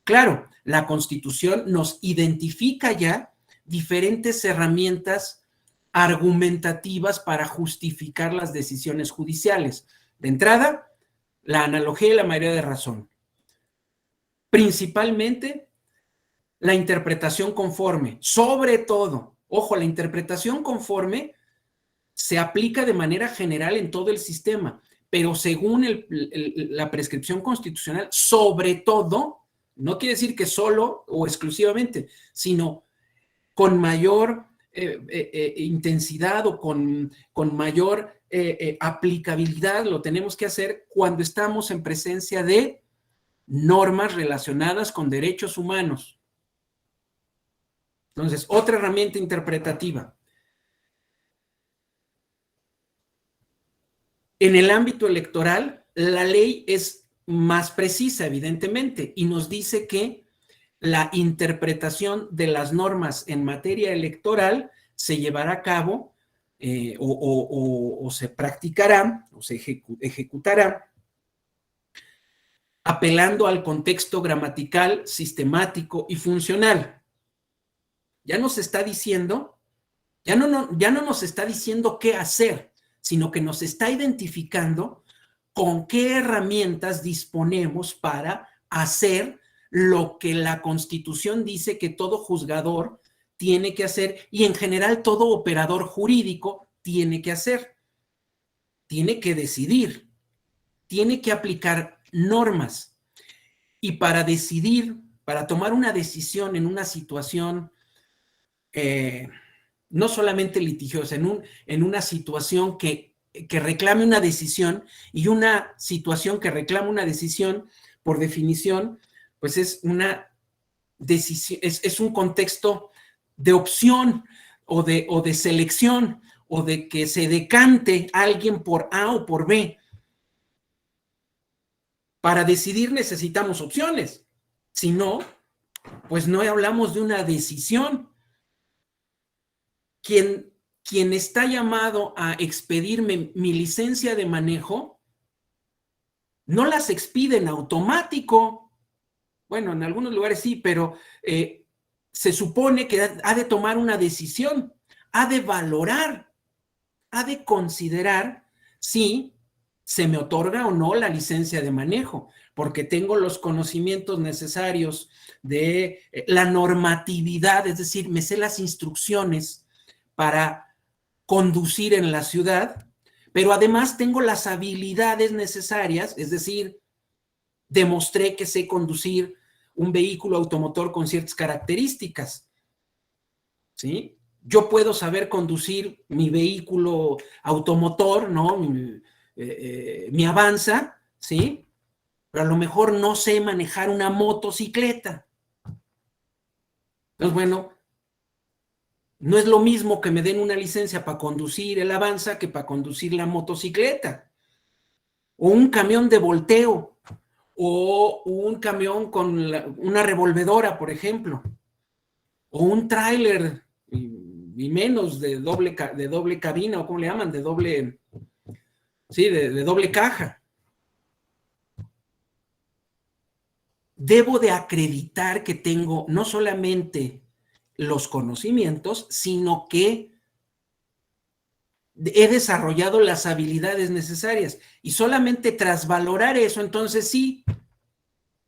Claro, la Constitución nos identifica ya diferentes herramientas argumentativas para justificar las decisiones judiciales. De entrada, la analogía y la mayoría de razón. Principalmente, la interpretación conforme. Sobre todo, ojo, la interpretación conforme se aplica de manera general en todo el sistema, pero según la prescripción constitucional, sobre todo, no quiere decir que solo o exclusivamente, sino con mayor intensidad o con mayor aplicabilidad, lo tenemos que hacer cuando estamos en presencia de normas relacionadas con derechos humanos. Entonces, otra herramienta interpretativa. En el ámbito electoral, la ley es más precisa, evidentemente, y nos dice que la interpretación de las normas en materia electoral se llevará a cabo o se practicará o se ejecutará apelando al contexto gramatical, sistemático y funcional. Ya nos está diciendo, ya no nos está diciendo qué hacer, sino que nos está identificando con qué herramientas disponemos para hacer lo que la Constitución dice que todo juzgador tiene que hacer y en general todo operador jurídico tiene que hacer. Tiene que decidir, tiene que aplicar normas. Y para decidir, para tomar una decisión en una situación no solamente litigiosa, en una situación que reclame una decisión, y una situación que reclama una decisión, por definición, pues es una decisión, es un contexto de opción o de selección, o de que se decante alguien por A o por B. Para decidir necesitamos opciones. Si no, pues no hablamos de una decisión. Quien está llamado a expedirme mi licencia de manejo, no las expide en automático. Bueno, en algunos lugares sí, pero se supone que ha de tomar una decisión, ha de valorar, ha de considerar si se me otorga o no la licencia de manejo, porque tengo los conocimientos necesarios de la normatividad, es decir, me sé las instrucciones para conducir en la ciudad, pero además tengo las habilidades necesarias, es decir, demostré que sé conducir un vehículo automotor con ciertas características, ¿sí? Yo puedo saber conducir mi vehículo automotor, ¿no? Mi Avanza, ¿sí? Pero a lo mejor no sé manejar una motocicleta. Entonces, bueno, no es lo mismo que me den una licencia para conducir el Avanza que para conducir la motocicleta. O un camión de volteo, o un camión con una revolvedora, por ejemplo, o un tráiler, y menos de doble cabina, o ¿cómo le llaman? Sí, de doble caja. Debo de acreditar que tengo no solamente los conocimientos, sino que he desarrollado las habilidades necesarias. Y solamente tras valorar eso, entonces sí,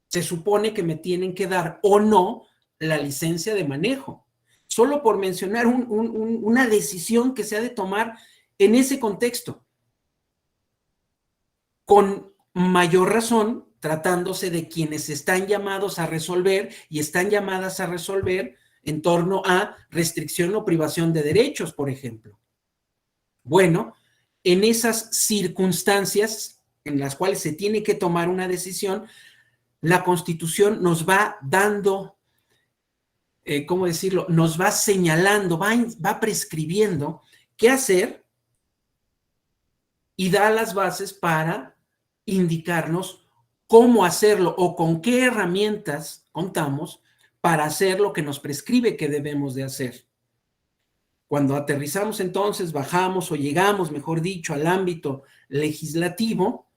se supone que me tienen que dar o no la licencia de manejo. Solo por mencionar una decisión que se ha de tomar en ese contexto. Con mayor razón, tratándose de quienes están llamados a resolver y están llamadas a resolver en torno a restricción o privación de derechos, por ejemplo. Bueno, en esas circunstancias en las cuales se tiene que tomar una decisión, la Constitución nos va dando, ¿cómo decirlo? Nos va señalando, va prescribiendo qué hacer y da las bases para indicarnos cómo hacerlo o con qué herramientas contamos para hacer lo que nos prescribe que debemos de hacer. Cuando aterrizamos entonces, bajamos o llegamos, mejor dicho, al ámbito legislativo,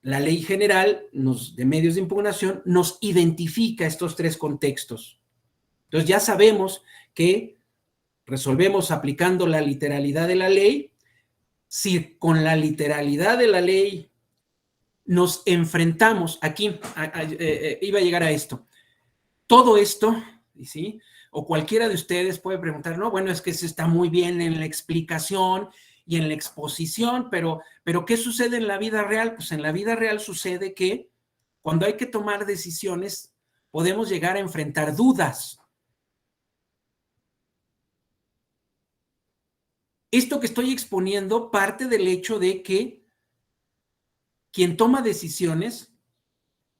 la Ley General de Medios de Impugnación nos identifica estos tres contextos. Entonces ya sabemos que resolvemos aplicando la literalidad de la ley. Si con la literalidad de la ley nos enfrentamos, aquí iba a llegar a esto, todo esto, ¿sí? O cualquiera de ustedes puede preguntar, no, bueno, es que se está muy bien en la explicación y en la exposición, pero ¿qué sucede en la vida real? Pues en la vida real sucede que cuando hay que tomar decisiones, podemos llegar a enfrentar dudas. Esto que estoy exponiendo parte del hecho de que quien toma decisiones,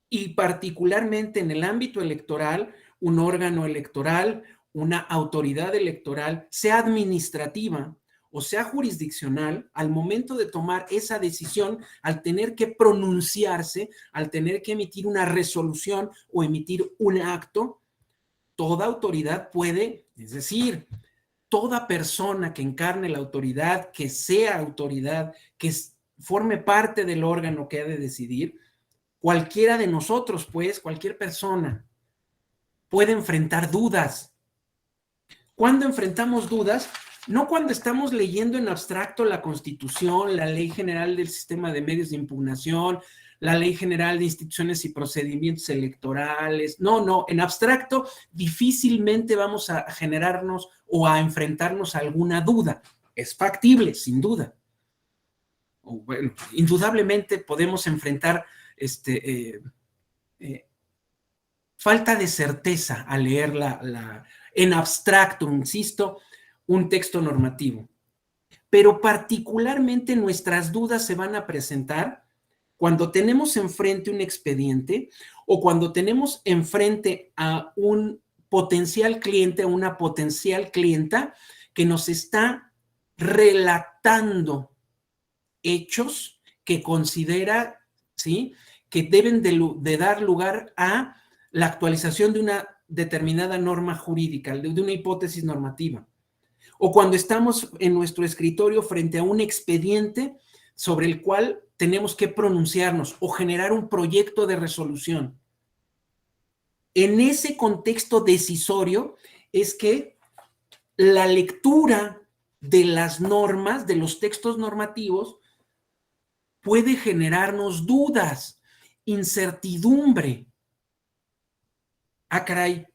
y particularmente en el ámbito electoral, un órgano electoral, una autoridad electoral, sea administrativa o sea jurisdiccional, al momento de tomar esa decisión, al tener que pronunciarse, al tener que emitir una resolución o emitir un acto, toda autoridad puede, es decir, toda persona que encarne la autoridad, que sea autoridad, que forme parte del órgano que ha de decidir, cualquiera de nosotros, pues, cualquier persona puede enfrentar dudas. ¿Cuándo enfrentamos dudas? No cuando estamos leyendo en abstracto la Constitución, la Ley General del Sistema de Medios de Impugnación, la Ley General de Instituciones y Procedimientos Electorales. No, en abstracto difícilmente vamos a generarnos o a enfrentarnos a alguna duda. Es factible, sin duda. Bueno, indudablemente podemos enfrentar falta de certeza al leer en abstracto, insisto, un texto normativo. Pero particularmente nuestras dudas se van a presentar cuando tenemos enfrente un expediente o cuando tenemos enfrente a un potencial cliente, a una potencial clienta que nos está relatando hechos que considera, ¿sí?, que deben de dar lugar a la actualización de una determinada norma jurídica, de una hipótesis normativa. O cuando estamos en nuestro escritorio frente a un expediente sobre el cual tenemos que pronunciarnos o generar un proyecto de resolución. En ese contexto decisorio es que la lectura de las normas, de los textos normativos, puede generarnos dudas, incertidumbre. Ah, caray.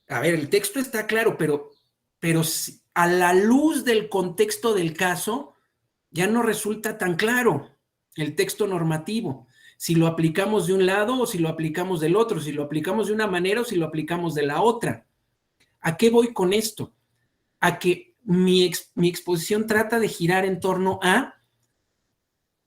A ver, el texto está claro, pero a la luz del contexto del caso, ya no resulta tan claro el texto normativo. Si lo aplicamos de un lado o si lo aplicamos del otro, si lo aplicamos de una manera o si lo aplicamos de la otra. ¿A qué voy con esto? A que mi exposición trata de girar en torno a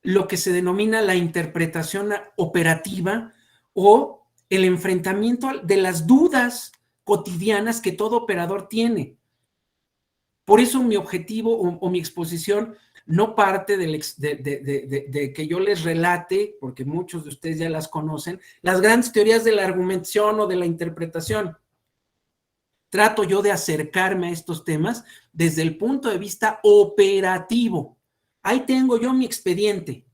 lo que se denomina la interpretación operativa o el enfrentamiento de las dudas cotidianas que todo operador tiene. Por eso mi objetivo o mi exposición no parte de que yo les relate, porque muchos de ustedes ya las conocen, las grandes teorías de la argumentación o de la interpretación. Trato yo de acercarme a estos temas desde el punto de vista operativo. Ahí tengo yo mi expediente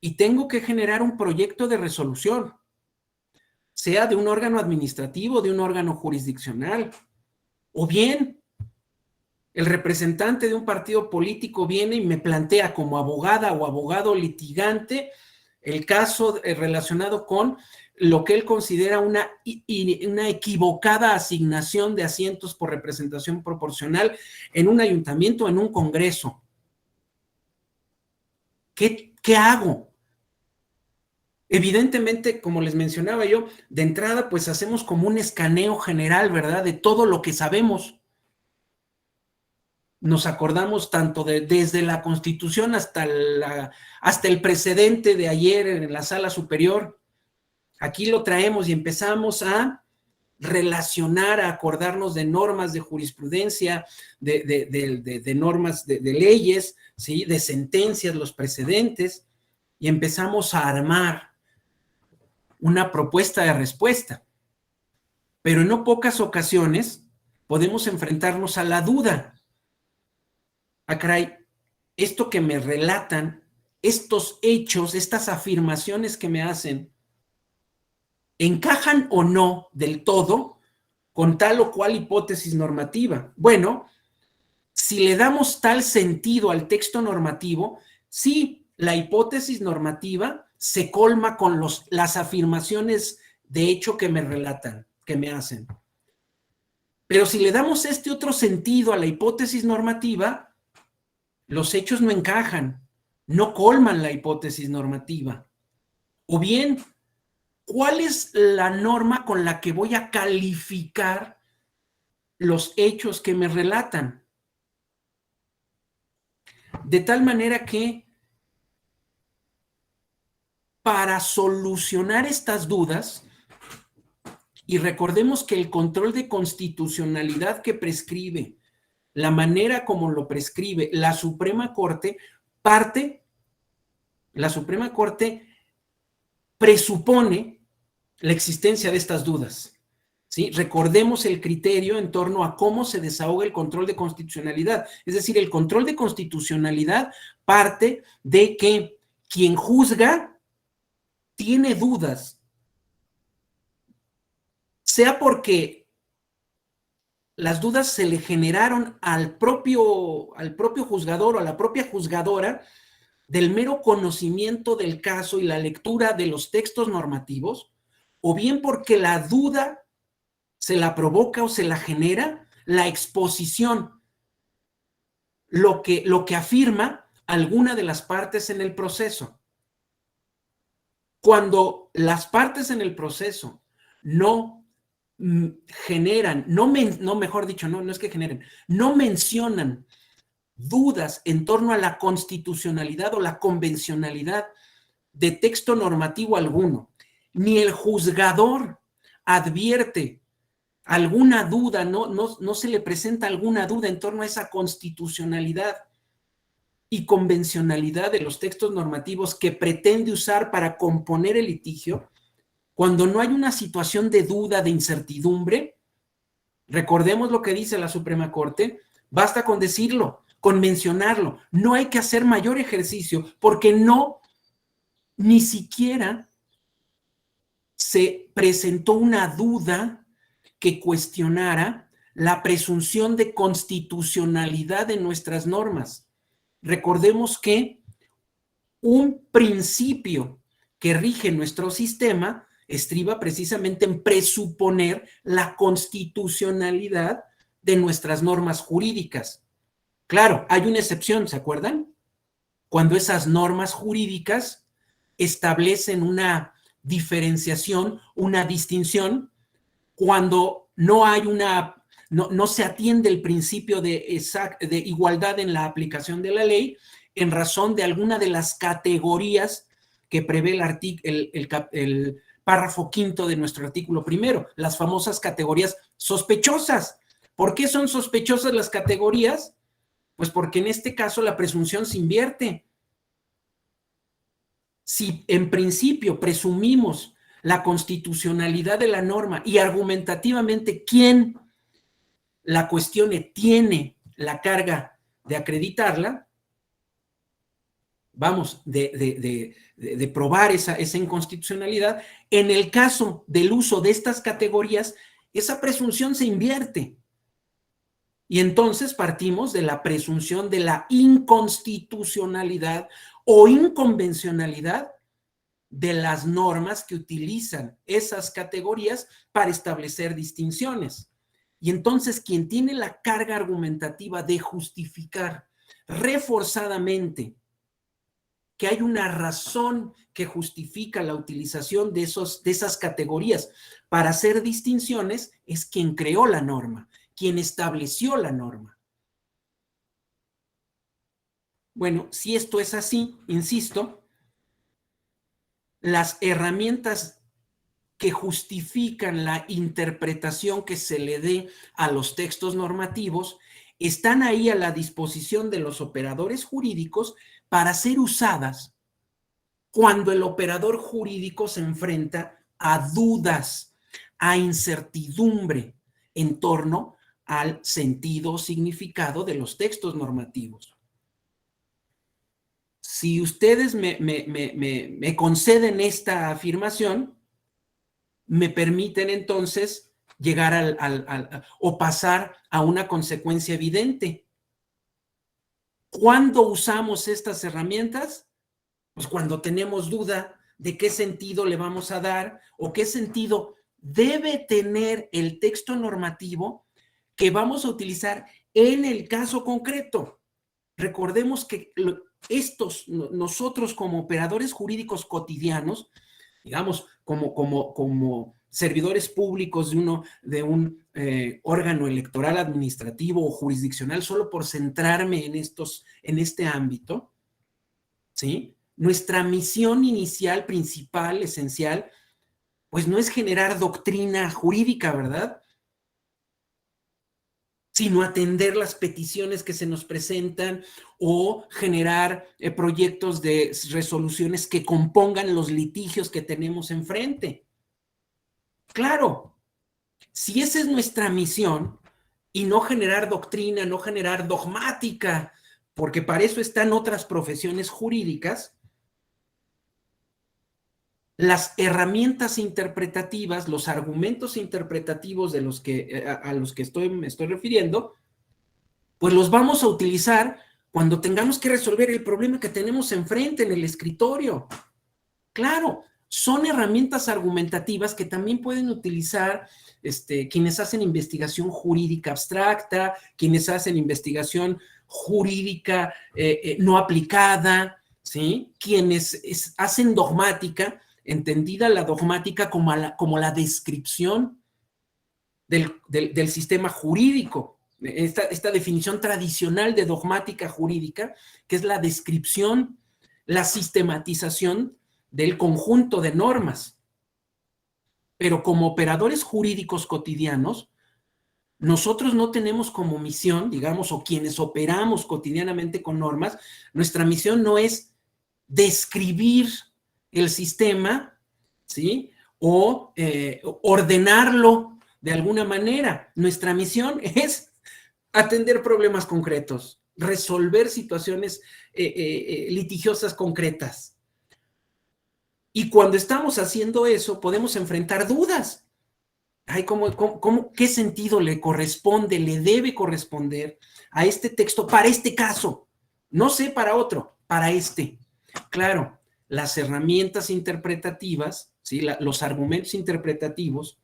y tengo que generar un proyecto de resolución, sea de un órgano administrativo, de un órgano jurisdiccional, o bien el representante de un partido político viene y me plantea como abogada o abogado litigante el caso relacionado con lo que él considera una equivocada asignación de asientos por representación proporcional en un ayuntamiento o en un congreso. ¿Qué hago? Evidentemente, como les mencionaba yo, de entrada pues hacemos como un escaneo general, ¿verdad? De todo lo que sabemos. Nos acordamos tanto desde la Constitución hasta el precedente de ayer en la sala superior. Aquí lo traemos y empezamos a relacionar, a acordarnos de normas de jurisprudencia, de normas de leyes, ¿sí? De sentencias, los precedentes, y empezamos a armar una propuesta de respuesta. Pero en no pocas ocasiones podemos enfrentarnos a la duda. Ah, caray, esto que me relatan, estos hechos, estas afirmaciones que me hacen, ¿encajan o no del todo con tal o cual hipótesis normativa? Bueno, si le damos tal sentido al texto normativo, sí, la hipótesis normativa se colma con las afirmaciones de hecho que me relatan, que me hacen. Pero si le damos este otro sentido a la hipótesis normativa, los hechos no encajan, no colman la hipótesis normativa. O bien, ¿cuál es la norma con la que voy a calificar los hechos que me relatan? De tal manera que para solucionar estas dudas, y recordemos que el control de constitucionalidad que prescribe, la manera como lo prescribe la Suprema Corte, la Suprema Corte presupone la existencia de estas dudas. ¿Sí? Recordemos el criterio en torno a cómo se desahoga el control de constitucionalidad. Es decir, el control de constitucionalidad parte de que quien juzga tiene dudas, sea porque las dudas se le generaron al propio juzgador o a la propia juzgadora del mero conocimiento del caso y la lectura de los textos normativos, o bien porque la duda se la provoca o se la genera la exposición, lo que afirma alguna de las partes en el proceso. Cuando las partes en el proceso no generan, no es que generen, no mencionan dudas en torno a la constitucionalidad o la convencionalidad de texto normativo alguno, ni el juzgador advierte alguna duda, no se le presenta alguna duda en torno a esa constitucionalidad y convencionalidad de los textos normativos que pretende usar para componer el litigio, cuando no hay una situación de duda, de incertidumbre, recordemos lo que dice la Suprema Corte, basta con decirlo, con mencionarlo, no hay que hacer mayor ejercicio porque ni siquiera se presentó una duda que cuestionara la presunción de constitucionalidad de nuestras normas. Recordemos que un principio que rige nuestro sistema estriba precisamente en presuponer la constitucionalidad de nuestras normas jurídicas. Claro, hay una excepción, ¿se acuerdan? Cuando esas normas jurídicas establecen una diferenciación, una distinción, cuando no hay no se atiende el principio de igualdad en la aplicación de la ley en razón de alguna de las categorías que prevé el párrafo quinto de nuestro artículo primero, las famosas categorías sospechosas. ¿Por qué son sospechosas las categorías? Pues porque en este caso la presunción se invierte. Si en principio presumimos la constitucionalidad de la norma y argumentativamente quien la cuestione tiene la carga de acreditarla, vamos, de probar esa inconstitucionalidad, en el caso del uso de estas categorías, esa presunción se invierte. Y entonces partimos de la presunción de la inconstitucionalidad o inconvencionalidad de las normas que utilizan esas categorías para establecer distinciones. Y entonces quien tiene la carga argumentativa de justificar reforzadamente que hay una razón que justifica la utilización de esas categorías para hacer distinciones es quien creó la norma, quien estableció la norma. Bueno, si esto es así, insisto, las herramientas que justifican la interpretación que se le dé a los textos normativos están ahí a la disposición de los operadores jurídicos para ser usadas cuando el operador jurídico se enfrenta a dudas, a incertidumbre en torno al sentido o significado de los textos normativos. Si ustedes me conceden esta afirmación, me permiten entonces llegar o pasar a una consecuencia evidente. ¿Cuándo usamos estas herramientas? Pues cuando tenemos duda de qué sentido le vamos a dar o qué sentido debe tener el texto normativo que vamos a utilizar en el caso concreto. Recordemos que nosotros como operadores jurídicos cotidianos, digamos, como servidores públicos de un órgano electoral administrativo o jurisdiccional, solo por centrarme en este ámbito, ¿sí? Nuestra misión inicial, principal, esencial, pues no es generar doctrina jurídica, ¿verdad? Sino atender las peticiones que se nos presentan o generar proyectos de resoluciones que compongan los litigios que tenemos enfrente. Claro, si esa es nuestra misión y no generar doctrina, no generar dogmática, porque para eso están otras profesiones jurídicas, las herramientas interpretativas, los argumentos interpretativos a los que me estoy refiriendo, pues los vamos a utilizar cuando tengamos que resolver el problema que tenemos enfrente en el escritorio. Claro, son herramientas argumentativas que también pueden utilizar quienes hacen investigación jurídica abstracta, quienes hacen investigación jurídica no aplicada, ¿sí? Quienes hacen dogmática, entendida la dogmática como la descripción del sistema jurídico. Esta definición tradicional de dogmática jurídica, que es la descripción, la sistematización del conjunto de normas. Pero como operadores jurídicos cotidianos, nosotros no tenemos como misión, digamos, o quienes operamos cotidianamente con normas, nuestra misión no es describir el sistema, ¿sí? O ordenarlo de alguna manera. Nuestra misión es atender problemas concretos, resolver situaciones litigiosas concretas. Y cuando estamos haciendo eso, podemos enfrentar dudas. Ay, ¿qué sentido le corresponde, le debe corresponder a este texto para este caso? No sé para otro, para este. Claro, las herramientas interpretativas, ¿sí? Los argumentos interpretativos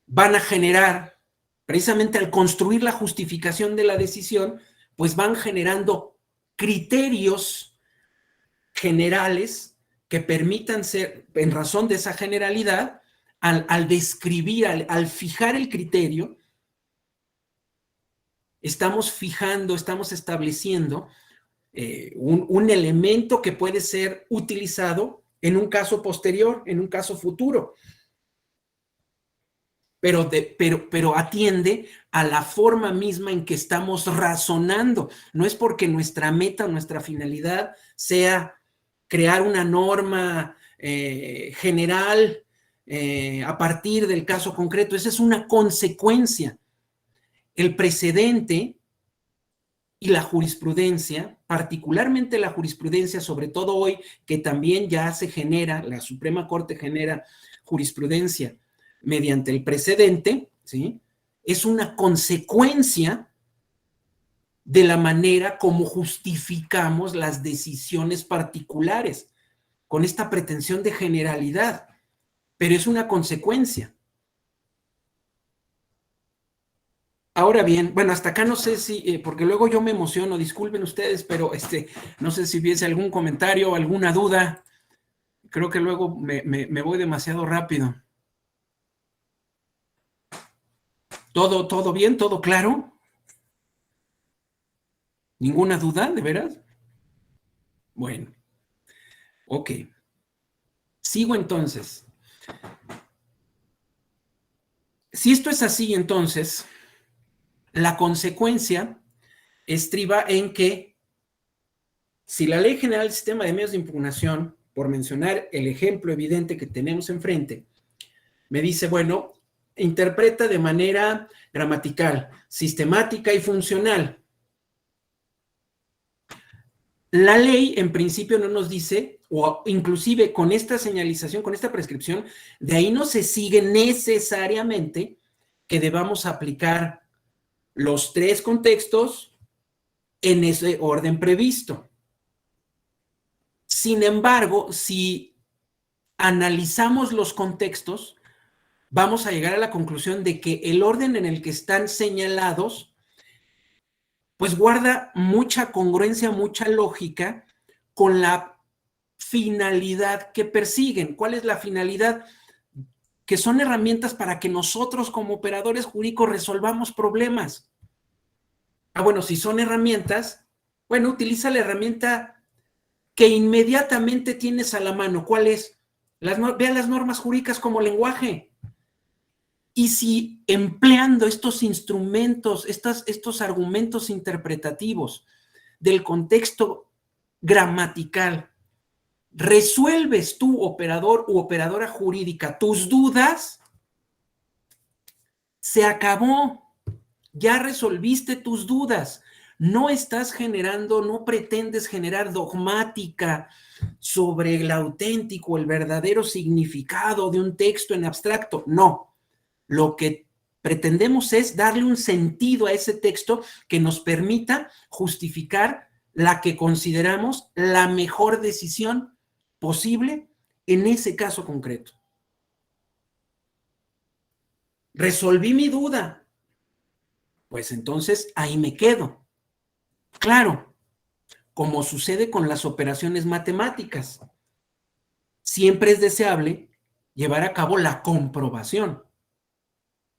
van a generar, precisamente al construir la justificación de la decisión, pues van generando criterios generales que permitan ser, en razón de esa generalidad, al describir, al fijar el criterio, estamos fijando, estamos estableciendo un elemento que puede ser utilizado en un caso posterior, en un caso futuro, pero atiende a la forma misma en que estamos razonando. No es porque nuestra meta, nuestra finalidad sea crear una norma general a partir del caso concreto. Esa es una consecuencia. El precedente y la jurisprudencia, particularmente la jurisprudencia, sobre todo hoy, que también ya se genera, la Suprema Corte genera jurisprudencia mediante el precedente, ¿sí? Es una consecuencia de la manera como justificamos las decisiones particulares, con esta pretensión de generalidad, pero es una consecuencia. Ahora bien, bueno, hasta acá no sé si, porque luego yo me emociono, disculpen ustedes, pero no sé si hubiese algún comentario o alguna duda. Creo que luego me voy demasiado rápido. ¿Todo bien? ¿Todo claro? ¿Ninguna duda, de veras? Bueno, ok. Sigo entonces. Si esto es así, entonces, la consecuencia estriba en que si la Ley General del Sistema de Medios de Impugnación, por mencionar el ejemplo evidente que tenemos enfrente, me dice, bueno, interpreta de manera gramatical, sistemática y funcional. La ley en principio no nos dice, o inclusive con esta señalización, con esta prescripción, de ahí no se sigue necesariamente que debamos aplicar los tres contextos en ese orden previsto. Sin embargo, si analizamos los contextos, vamos a llegar a la conclusión de que el orden en el que están señalados, pues guarda mucha congruencia, mucha lógica con la finalidad que persiguen. ¿Cuál es la finalidad? Que son herramientas para que nosotros como operadores jurídicos resolvamos problemas. Bueno, si son herramientas, bueno, utiliza la herramienta que inmediatamente tienes a la mano. ¿Cuál es? Vea las normas jurídicas como lenguaje. Y si empleando estos instrumentos, estos argumentos interpretativos del contexto gramatical, resuelves tú, operador u operadora jurídica, tus dudas, se acabó. Ya resolviste tus dudas. No estás generando, no pretendes generar dogmática sobre el auténtico, el verdadero significado de un texto en abstracto. No. Lo que pretendemos es darle un sentido a ese texto que nos permita justificar la que consideramos la mejor decisión posible en ese caso concreto. Resolví mi duda, pues entonces ahí me quedo. Claro, como sucede con las operaciones matemáticas, siempre es deseable llevar a cabo la comprobación.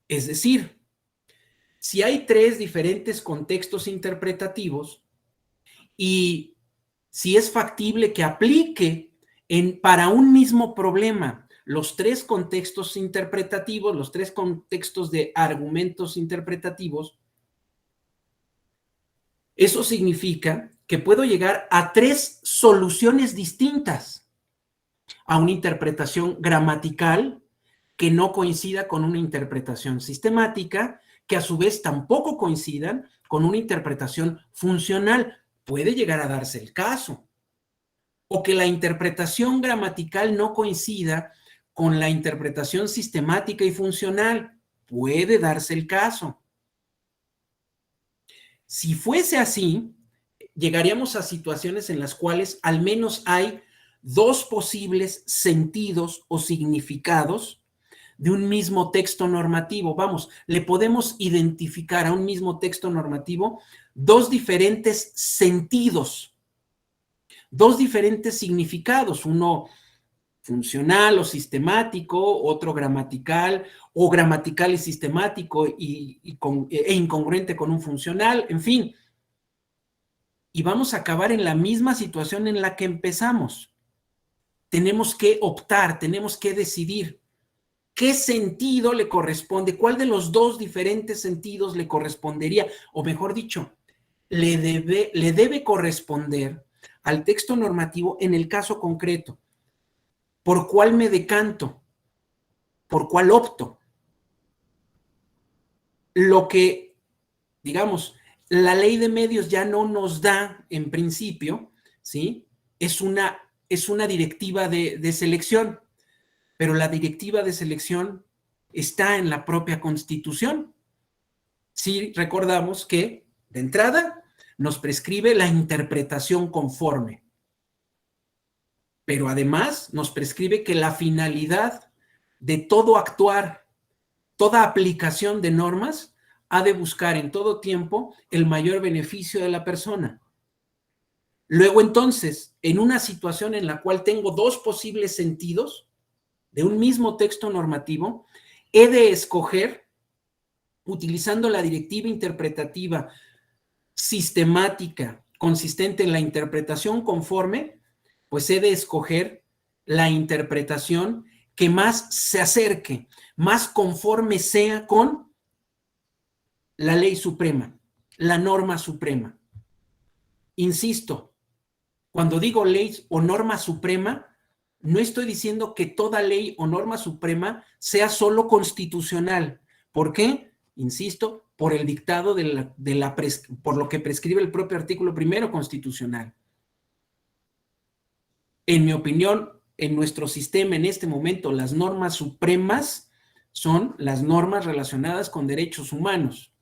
Es decir, si hay tres diferentes contextos interpretativos y si es factible que aplique para un mismo problema los tres contextos interpretativos, los tres contextos de argumentos interpretativos, eso significa que puedo llegar a tres soluciones distintas a una interpretación gramatical que no coincida con una interpretación sistemática, que a su vez tampoco coincidan con una interpretación funcional. Puede llegar a darse el caso. O que la interpretación gramatical no coincida con la interpretación sistemática y funcional. Puede darse el caso. Si fuese así, llegaríamos a situaciones en las cuales al menos hay dos posibles sentidos o significados de un mismo texto normativo. Vamos, le podemos identificar a un mismo texto normativo dos diferentes sentidos, dos diferentes significados, uno funcional o sistemático, otro gramatical, o gramatical y sistemático e incongruente con un funcional, en fin. Y vamos a acabar en la misma situación en la que empezamos. Tenemos que optar, tenemos que decidir qué sentido le corresponde, cuál de los dos diferentes sentidos le correspondería, o mejor dicho, le debe corresponder al texto normativo en el caso concreto. ¿Por cuál me decanto? ¿Por cuál opto? Lo que, digamos, la ley de medios ya no nos da en principio, ¿sí? Es una directiva de selección, pero la directiva de selección está en la propia Constitución. Sí, recordamos que, de entrada, nos prescribe la interpretación conforme, pero además nos prescribe que la finalidad de todo actuar, toda aplicación de normas, ha de buscar en todo tiempo el mayor beneficio de la persona. Luego, entonces, en una situación en la cual tengo dos posibles sentidos de un mismo texto normativo, he de escoger, utilizando la directiva interpretativa sistemática, consistente en la interpretación conforme, pues he de escoger la interpretación que más se acerque, más conforme sea con la ley suprema, la norma suprema. Insisto, cuando digo ley o norma suprema, no estoy diciendo que toda ley o norma suprema sea solo constitucional. ¿Por qué? Insisto, por el dictado por lo que prescribe el propio artículo primero constitucional. En mi opinión, en nuestro sistema en este momento, las normas supremas son las normas relacionadas con derechos humanos.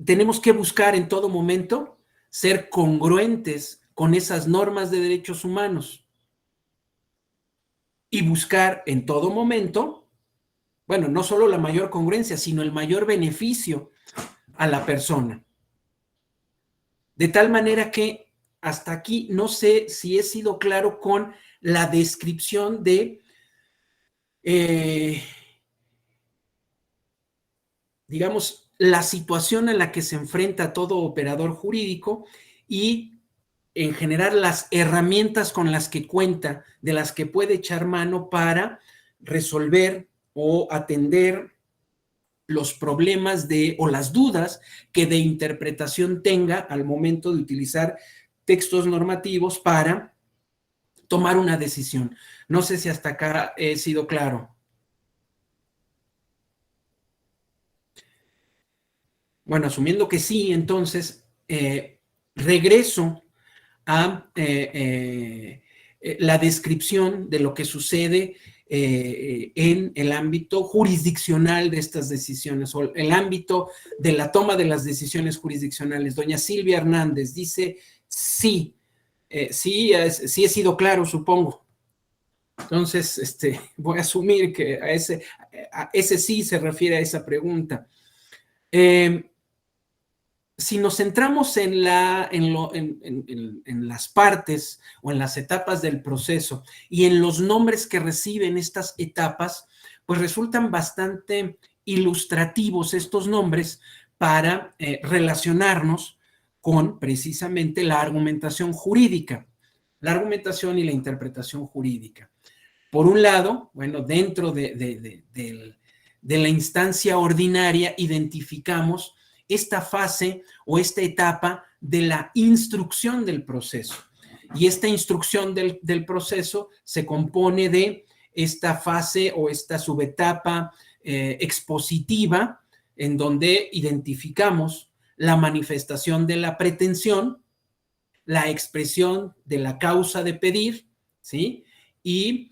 Tenemos que buscar en todo momento ser congruentes con esas normas de derechos humanos y buscar en todo momento, bueno, no solo la mayor congruencia, sino el mayor beneficio a la persona. De tal manera que hasta aquí no sé si he sido claro con la descripción de, digamos, la situación a la que se enfrenta todo operador jurídico y en general las herramientas con las que cuenta, de las que puede echar mano para resolver o atender los problemas o las dudas que de interpretación tenga al momento de utilizar textos normativos para tomar una decisión. No sé si hasta acá he sido claro. Bueno, asumiendo que sí, entonces regreso a la descripción de lo que sucede en el ámbito jurisdiccional de estas decisiones o el ámbito de la toma de las decisiones jurisdiccionales. Doña Silvia Hernández dice sí, sí he sido claro, supongo. Entonces, voy a asumir que a ese sí se refiere a esa pregunta. Si nos centramos en las partes o en las etapas del proceso y en los nombres que reciben estas etapas, pues resultan bastante ilustrativos estos nombres para relacionarnos con precisamente la argumentación jurídica, la argumentación y la interpretación jurídica. Por un lado, bueno, dentro de la instancia ordinaria identificamos esta fase o esta etapa de la instrucción del proceso. Y esta instrucción del proceso se compone de esta fase o esta subetapa expositiva, en donde identificamos la manifestación de la pretensión, la expresión de la causa de pedir, ¿sí? Y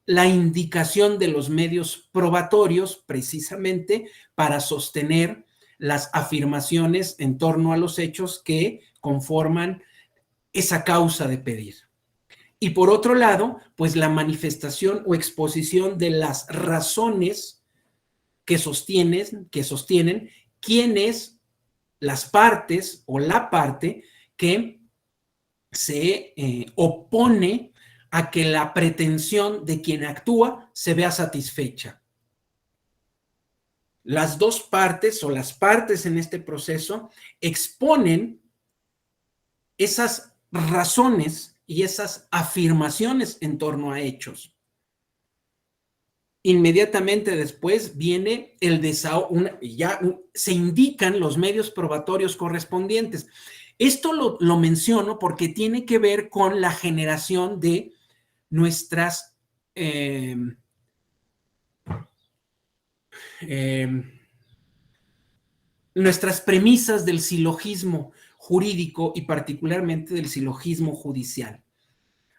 la indicación de los medios probatorios precisamente para sostener las afirmaciones en torno a los hechos que conforman esa causa de pedir. Y por otro lado, pues la manifestación o exposición de las razones que sostienen quiénes, las partes o la parte que se opone a que la pretensión de quien actúa se vea satisfecha. Las dos partes o las partes en este proceso exponen esas razones y esas afirmaciones en torno a hechos. Inmediatamente después viene el desahogo, ya se indican los medios probatorios correspondientes. Esto lo menciono porque tiene que ver con la generación de nuestras nuestras premisas del silogismo jurídico y particularmente del silogismo judicial.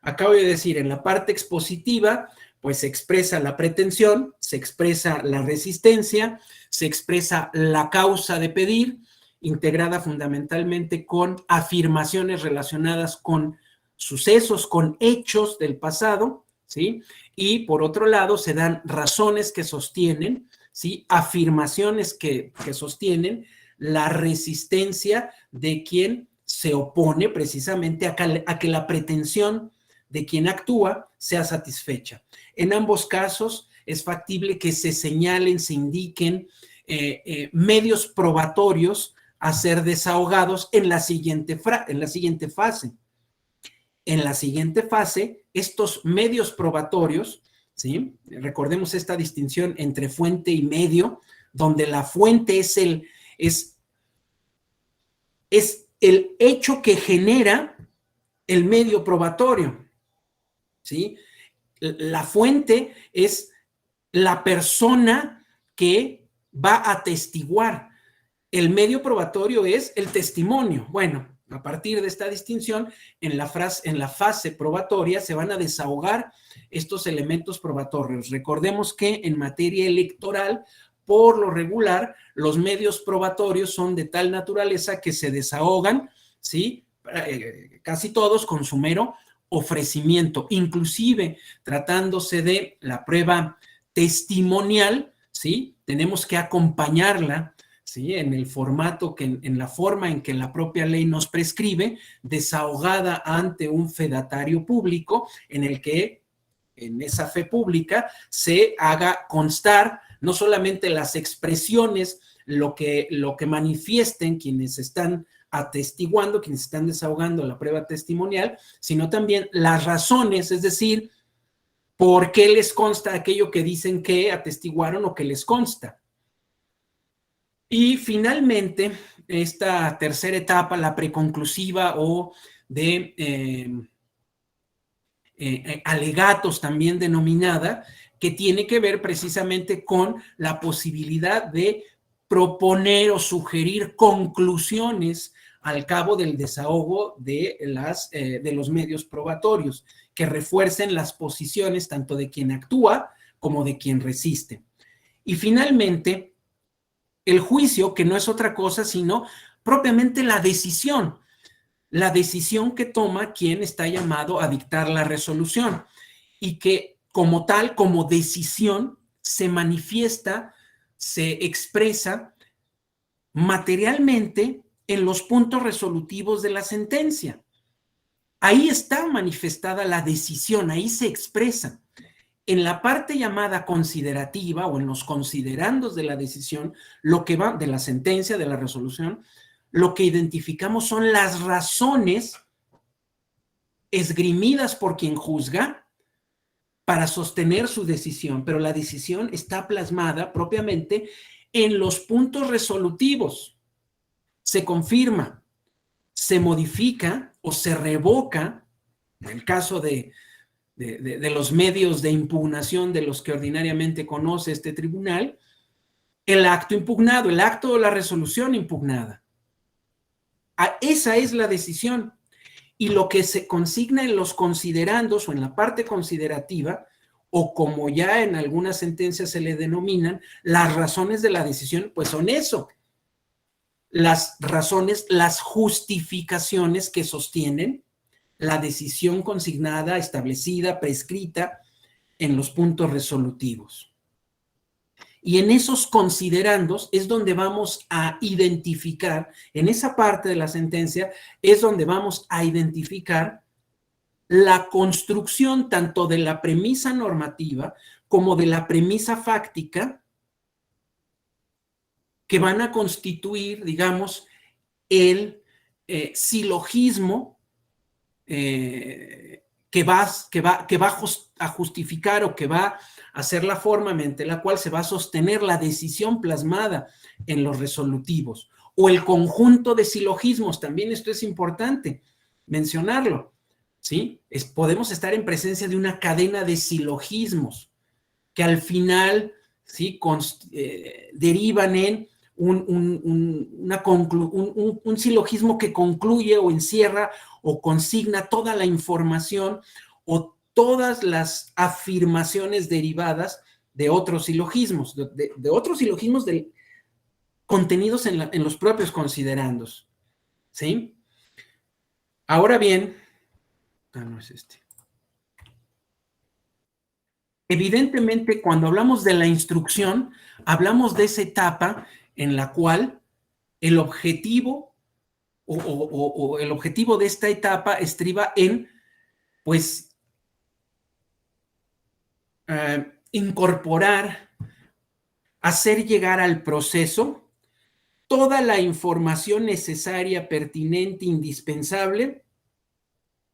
Acabo de decir, en la parte expositiva, pues se expresa la pretensión, se expresa la resistencia, se expresa la causa de pedir, integrada fundamentalmente con afirmaciones relacionadas con sucesos, con hechos del pasado, ¿sí? Y por otro lado, se dan razones que sostienen, ¿sí? Afirmaciones que sostienen la resistencia de quien se opone precisamente a que la pretensión de quien actúa sea satisfecha. En ambos casos es factible que se señalen, se indiquen medios probatorios a ser desahogados en la siguiente fase. En la siguiente fase, estos medios probatorios, ¿sí? Recordemos esta distinción entre fuente y medio, donde la fuente es el hecho que genera el medio probatorio, ¿sí? La fuente es la persona que va a atestiguar. El medio probatorio es el testimonio. Bueno, a partir de esta distinción, en la fase probatoria se van a desahogar estos elementos probatorios. Recordemos que en materia electoral, por lo regular, los medios probatorios son de tal naturaleza que se desahogan, ¿sí? Casi todos con su mero ofrecimiento, inclusive tratándose de la prueba testimonial, ¿sí? Tenemos que acompañarla, ¿sí? En el formato, en la forma en que la propia ley nos prescribe, desahogada ante un fedatario público, en el que en esa fe pública se haga constar no solamente las expresiones, lo que manifiesten quienes están atestiguando, quienes están desahogando la prueba testimonial, sino también las razones, es decir, por qué les consta aquello que dicen que atestiguaron o que les consta. Y finalmente, esta tercera etapa, la preconclusiva o de alegatos también denominada, que tiene que ver precisamente con la posibilidad de proponer o sugerir conclusiones al cabo del desahogo de los medios probatorios, que refuercen las posiciones tanto de quien actúa como de quien resiste. Y finalmente, el juicio, que no es otra cosa sino propiamente la decisión que toma quien está llamado a dictar la resolución y que como tal, como decisión, se manifiesta, se expresa materialmente en los puntos resolutivos de la sentencia. Ahí está manifestada la decisión, ahí se expresa. En la parte llamada considerativa o en los considerandos de la decisión, lo que va de la sentencia, de la resolución, lo que identificamos son las razones esgrimidas por quien juzga para sostener su decisión, pero la decisión está plasmada propiamente en los puntos resolutivos. Se confirma, se modifica o se revoca, en el caso de los medios de impugnación de los que ordinariamente conoce este tribunal, el acto impugnado, el acto o la resolución impugnada. Esa es la decisión. Y lo que se consigna en los considerandos o en la parte considerativa o como ya en algunas sentencias se le denominan, las razones de la decisión, pues son eso, las razones, las justificaciones que sostienen la decisión consignada, establecida, prescrita en los puntos resolutivos. Y en esos considerandos es donde vamos a identificar, en esa parte de la sentencia, es donde vamos a identificar la construcción tanto de la premisa normativa como de la premisa fáctica que van a constituir, digamos, el silogismo que va a justificar o que va a ser la forma mediante la cual se va a sostener la decisión plasmada en los resolutivos, o el conjunto de silogismos. También esto es importante mencionarlo, ¿sí? Podemos estar en presencia de una cadena de silogismos que al final, ¿sí? Derivan en un silogismo que concluye o encierra o consigna toda la información o todas las afirmaciones derivadas de otros silogismos, de otros silogismos contenidos en los propios considerandos, ¿sí? Ahora bien, no es este. Evidentemente, cuando hablamos de la instrucción, hablamos de esa etapa en la cual el objetivo o el objetivo de esta etapa estriba en, pues, incorporar, hacer llegar al proceso toda la información necesaria, pertinente, indispensable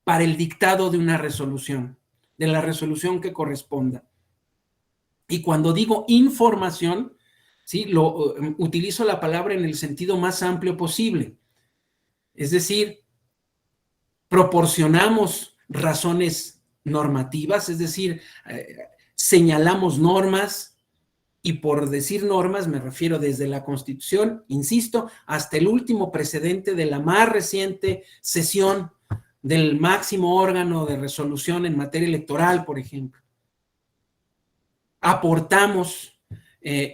para el dictado de una resolución, de la resolución que corresponda. Y cuando digo información, ¿sí? Utilizo la palabra en el sentido más amplio posible. Es decir, proporcionamos razones normativas, es decir, señalamos normas, y por decir normas me refiero desde la Constitución, insisto, hasta el último precedente de la más reciente sesión del máximo órgano de resolución en materia electoral, por ejemplo. Aportamos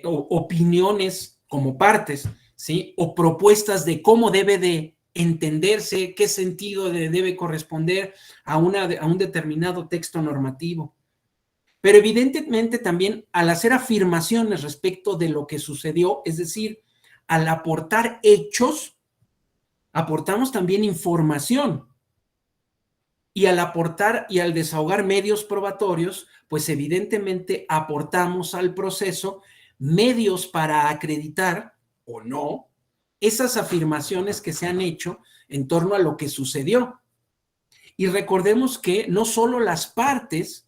opiniones como partes, ¿sí? O propuestas de cómo debe de entenderse, qué sentido debe corresponder a un determinado texto normativo. Pero evidentemente también al hacer afirmaciones respecto de lo que sucedió, es decir, al aportar hechos, aportamos también información. Y al aportar y al desahogar medios probatorios, pues evidentemente aportamos al proceso medios para acreditar o no esas afirmaciones que se han hecho en torno a lo que sucedió. Y recordemos que no solo las partes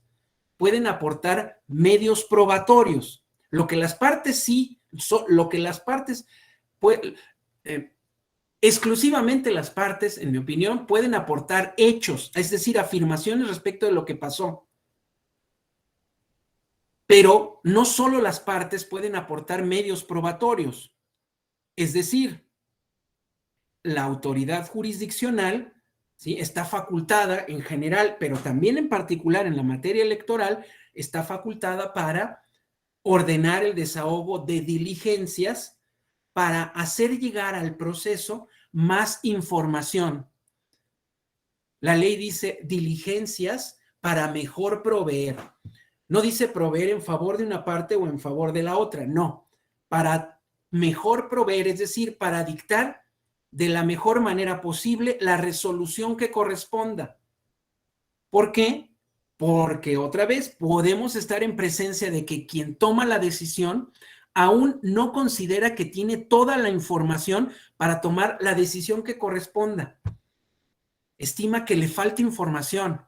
pueden aportar medios probatorios, lo que las partes exclusivamente las partes, en mi opinión, pueden aportar hechos, es decir, afirmaciones respecto de lo que pasó. Pero no solo las partes pueden aportar medios probatorios, es decir, la autoridad jurisdiccional, ¿sí? Está facultada en general, pero también en particular en la materia electoral, está facultada para ordenar el desahogo de diligencias para hacer llegar al proceso más información. La ley dice diligencias para mejor proveer. No dice proveer en favor de una parte o en favor de la otra, no. Para mejor proveer, es decir, para dictar de la mejor manera posible la resolución que corresponda. ¿Por qué? Porque otra vez podemos estar en presencia de que quien toma la decisión aún no considera que tiene toda la información para tomar la decisión que corresponda. Estima que le falta información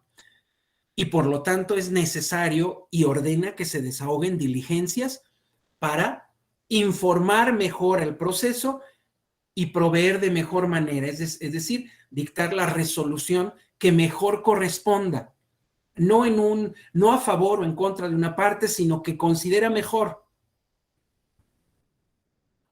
y por lo tanto es necesario y ordena que se desahoguen diligencias para informar mejor el proceso y proveer de mejor manera, es decir, dictar la resolución que mejor corresponda, no a favor o en contra de una parte, sino que considera mejor.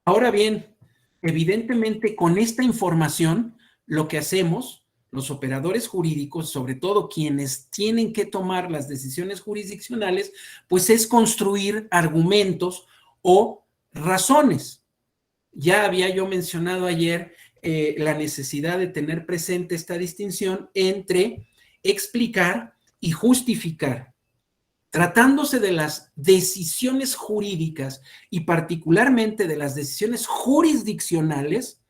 Ahora bien, evidentemente con esta información lo que hacemos, los operadores jurídicos, sobre todo quienes tienen que tomar las decisiones jurisdiccionales, pues es construir argumentos o razones. Ya había yo mencionado ayer la necesidad de tener presente esta distinción entre explicar y justificar. Tratándose de las decisiones jurídicas y particularmente de las decisiones jurisdiccionales,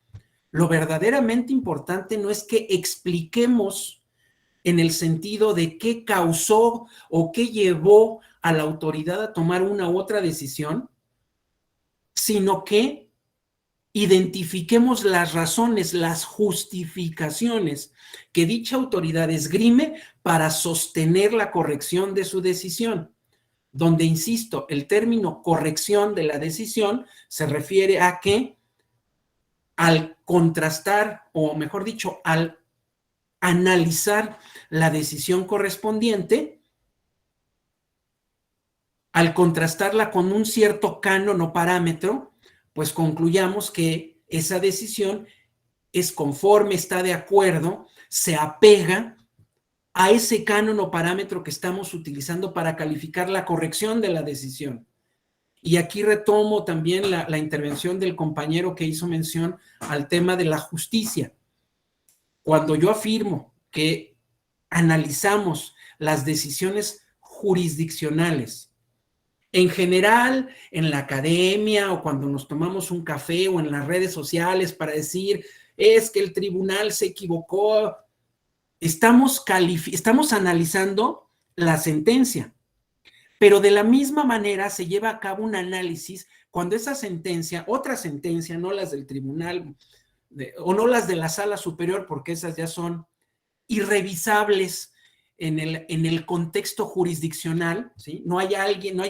lo verdaderamente importante no es que expliquemos en el sentido de qué causó o qué llevó a la autoridad a tomar una u otra decisión, sino que identifiquemos las razones, las justificaciones que dicha autoridad esgrime para sostener la corrección de su decisión. Donde, insisto, el término corrección de la decisión se refiere a que al contrastar, o mejor dicho, al analizar la decisión correspondiente, al contrastarla con un cierto canon o parámetro, pues concluyamos que esa decisión es conforme, está de acuerdo, se apega a ese canon o parámetro que estamos utilizando para calificar la corrección de la decisión. Y aquí retomo también la intervención del compañero que hizo mención al tema de la justicia. Cuando yo afirmo que analizamos las decisiones jurisdiccionales, en general, en la academia o cuando nos tomamos un café o en las redes sociales para decir, es que el tribunal se equivocó, estamos analizando la sentencia. Pero de la misma manera se lleva a cabo un análisis cuando esa sentencia, otra sentencia, no las del tribunal o no las de la sala superior, porque esas ya son irrevisables en el contexto jurisdiccional, ¿sí? No hay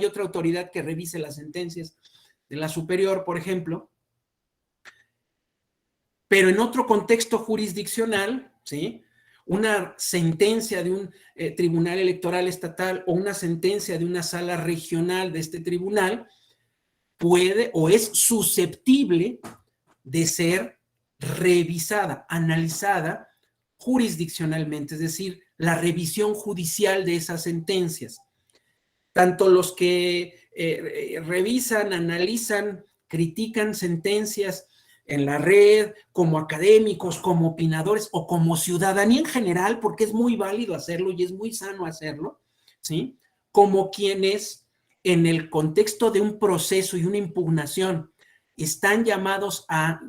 otra autoridad que revise las sentencias de la superior, por ejemplo, pero en otro contexto jurisdiccional, ¿sí? Una sentencia de un tribunal electoral estatal o una sentencia de una sala regional de este tribunal puede o es susceptible de ser revisada, analizada jurisdiccionalmente, es decir, la revisión judicial de esas sentencias. Tanto los que revisan, analizan, critican sentencias en la red, como académicos, como opinadores o como ciudadanía en general, porque es muy válido hacerlo y es muy sano hacerlo, ¿sí? Como quienes en el contexto de un proceso y una impugnación están llamadas a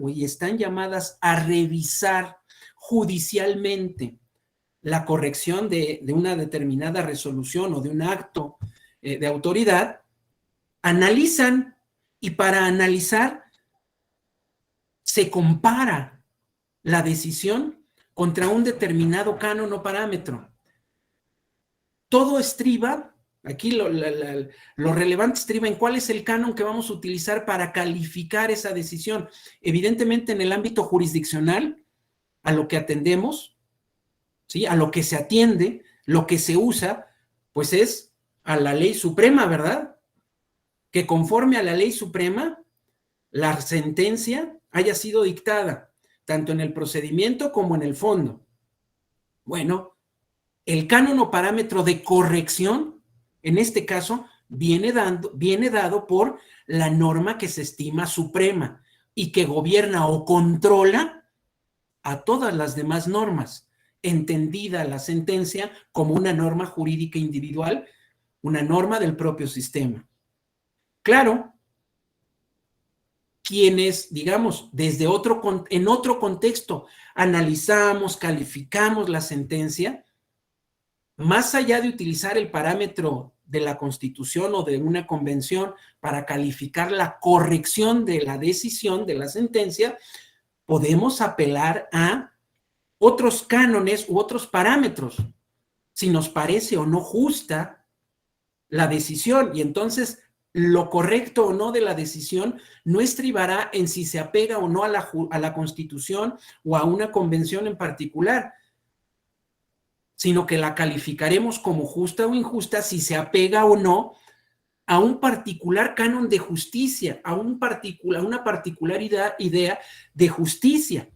revisar judicialmente la corrección de una determinada resolución o de un acto de autoridad, analizan y para analizar se compara la decisión contra un determinado canon o parámetro. Todo estriba, aquí lo relevante estriba en cuál es el canon que vamos a utilizar para calificar esa decisión. Evidentemente en el ámbito jurisdiccional, a lo que atendemos, ¿sí? A lo que se atiende, lo que se usa, pues es a la ley suprema, ¿verdad? Que conforme a la ley suprema, la sentencia haya sido dictada, tanto en el procedimiento como en el fondo. Bueno, el canon o parámetro de corrección, en este caso, viene dado por la norma que se estima suprema y que gobierna o controla a todas las demás normas, entendida la sentencia como una norma jurídica individual, una norma del propio sistema. Claro, quienes, digamos, en otro contexto, analizamos, calificamos la sentencia, más allá de utilizar el parámetro de la Constitución o de una convención para calificar la corrección de la decisión de la sentencia, podemos apelar a otros cánones u otros parámetros, si nos parece o no justa la decisión, y entonces lo correcto o no de la decisión no estribará en si se apega o no a la Constitución o a una convención en particular, sino que la calificaremos como justa o injusta si se apega o no a un particular canon de justicia, a una particular idea de justicia.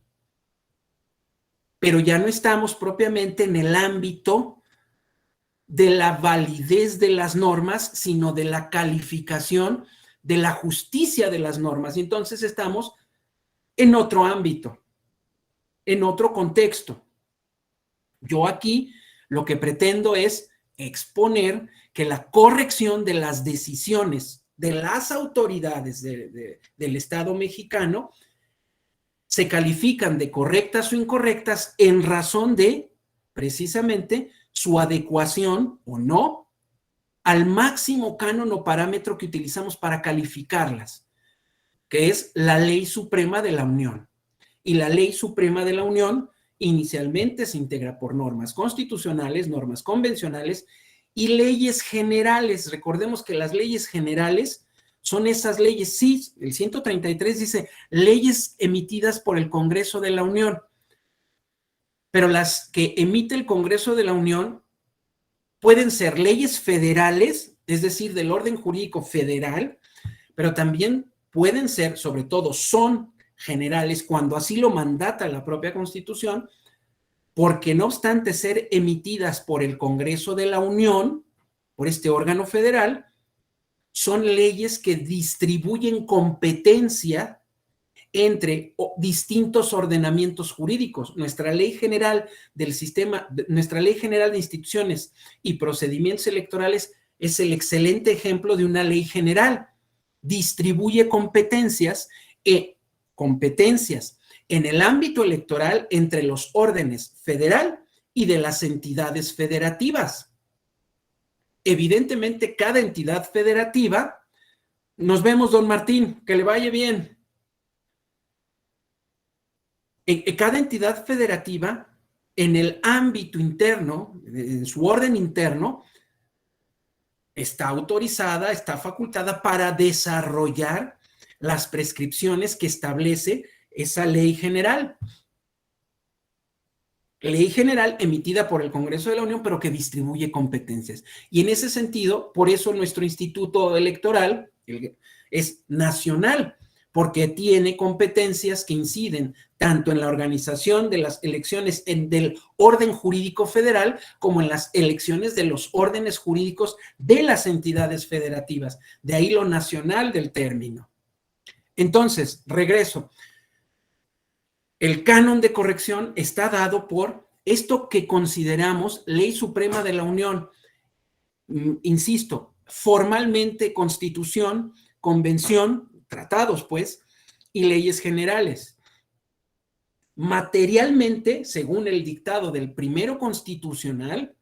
pero ya no estamos propiamente en el ámbito de la validez de las normas, sino de la calificación de la justicia de las normas. Y entonces estamos en otro ámbito, en otro contexto. Yo aquí lo que pretendo es exponer que la corrección de las decisiones de las autoridades del Estado mexicano se califican de correctas o incorrectas en razón de, precisamente, su adecuación o no al máximo canon o parámetro que utilizamos para calificarlas, que es la Ley Suprema de la Unión. Y la Ley Suprema de la Unión inicialmente se integra por normas constitucionales, normas convencionales y leyes generales. Recordemos que las leyes generales son esas leyes, sí, el 133 dice leyes emitidas por el Congreso de la Unión, pero las que emite el Congreso de la Unión pueden ser leyes federales, es decir, del orden jurídico federal, pero también pueden ser, sobre todo, son generales cuando así lo mandata la propia Constitución, porque no obstante ser emitidas por el Congreso de la Unión, por este órgano federal, son leyes que distribuyen competencia entre distintos ordenamientos jurídicos. Nuestra ley general del sistema, nuestra ley general de instituciones y procedimientos electorales es el excelente ejemplo de una ley general. Distribuye competencias en el ámbito electoral entre los órdenes federal y de las entidades federativas. Evidentemente, cada entidad federativa, nos vemos, don Martín, que le vaya bien. En cada entidad federativa, en el ámbito interno, en su orden interno, está autorizada, está facultada para desarrollar las prescripciones que establece esa ley general. Ley general emitida por el Congreso de la Unión, pero que distribuye competencias. Y en ese sentido, por eso nuestro instituto electoral es nacional, porque tiene competencias que inciden tanto en la organización de las elecciones del orden jurídico federal como en las elecciones de los órdenes jurídicos de las entidades federativas. De ahí lo nacional del término. Entonces, regreso. El canon de corrección está dado por esto que consideramos Ley Suprema de la Unión. Insisto, formalmente Constitución, Convención, tratados pues, y leyes generales. Materialmente, según el dictado del primero constitucional,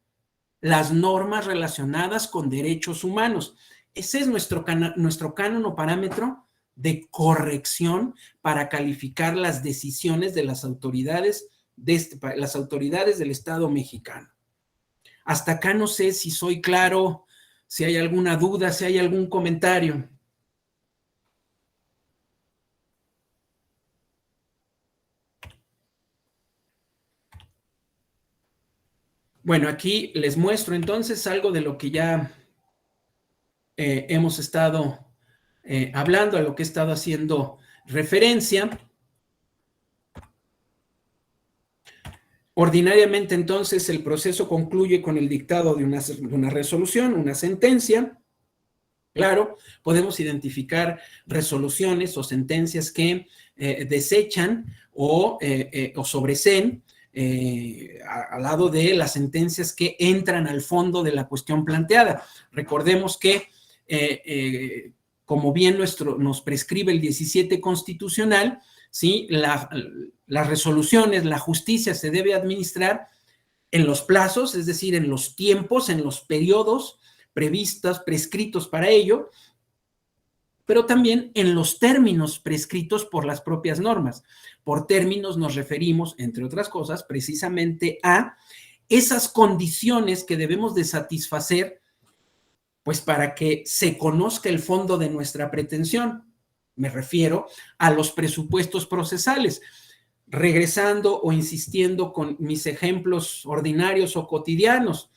las normas relacionadas con derechos humanos. Ese es nuestro canon o parámetro de corrección para calificar las decisiones de las autoridades del Estado mexicano. Hasta acá no sé si soy claro, si hay alguna duda, si hay algún comentario. Bueno, aquí les muestro entonces algo de lo que ya hemos estado hablando, a lo que he estado haciendo referencia. Ordinariamente, entonces, el proceso concluye con el dictado de una resolución, una sentencia. Claro, podemos identificar resoluciones o sentencias que desechan o sobreseen al lado de las sentencias que entran al fondo de la cuestión planteada. Recordemos que, como bien nos prescribe el 17 constitucional, ¿sí? Las resoluciones, la justicia se debe administrar en los plazos, es decir, en los tiempos, en los periodos prescritos para ello, pero también en los términos prescritos por las propias normas. Por términos nos referimos, entre otras cosas, precisamente a esas condiciones que debemos de satisfacer, pues para que se conozca el fondo de nuestra pretensión. Me refiero a los presupuestos procesales. Regresando o insistiendo con mis ejemplos ordinarios o cotidianos,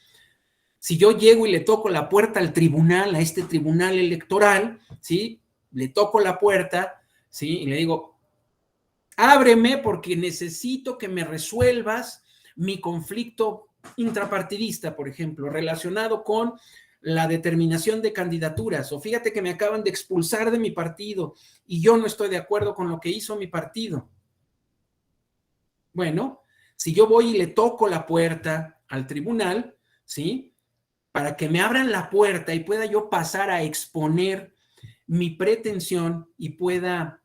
si yo llego y le toco la puerta al tribunal, a este tribunal electoral, ¿sí? Le toco la puerta, ¿sí? Y le digo, ábreme porque necesito que me resuelvas mi conflicto intrapartidista, por ejemplo, relacionado con la determinación de candidaturas, o fíjate que me acaban de expulsar de mi partido y yo no estoy de acuerdo con lo que hizo mi partido. Bueno, si yo voy y le toco la puerta al tribunal, ¿sí? Para que me abran la puerta y pueda yo pasar a exponer mi pretensión y pueda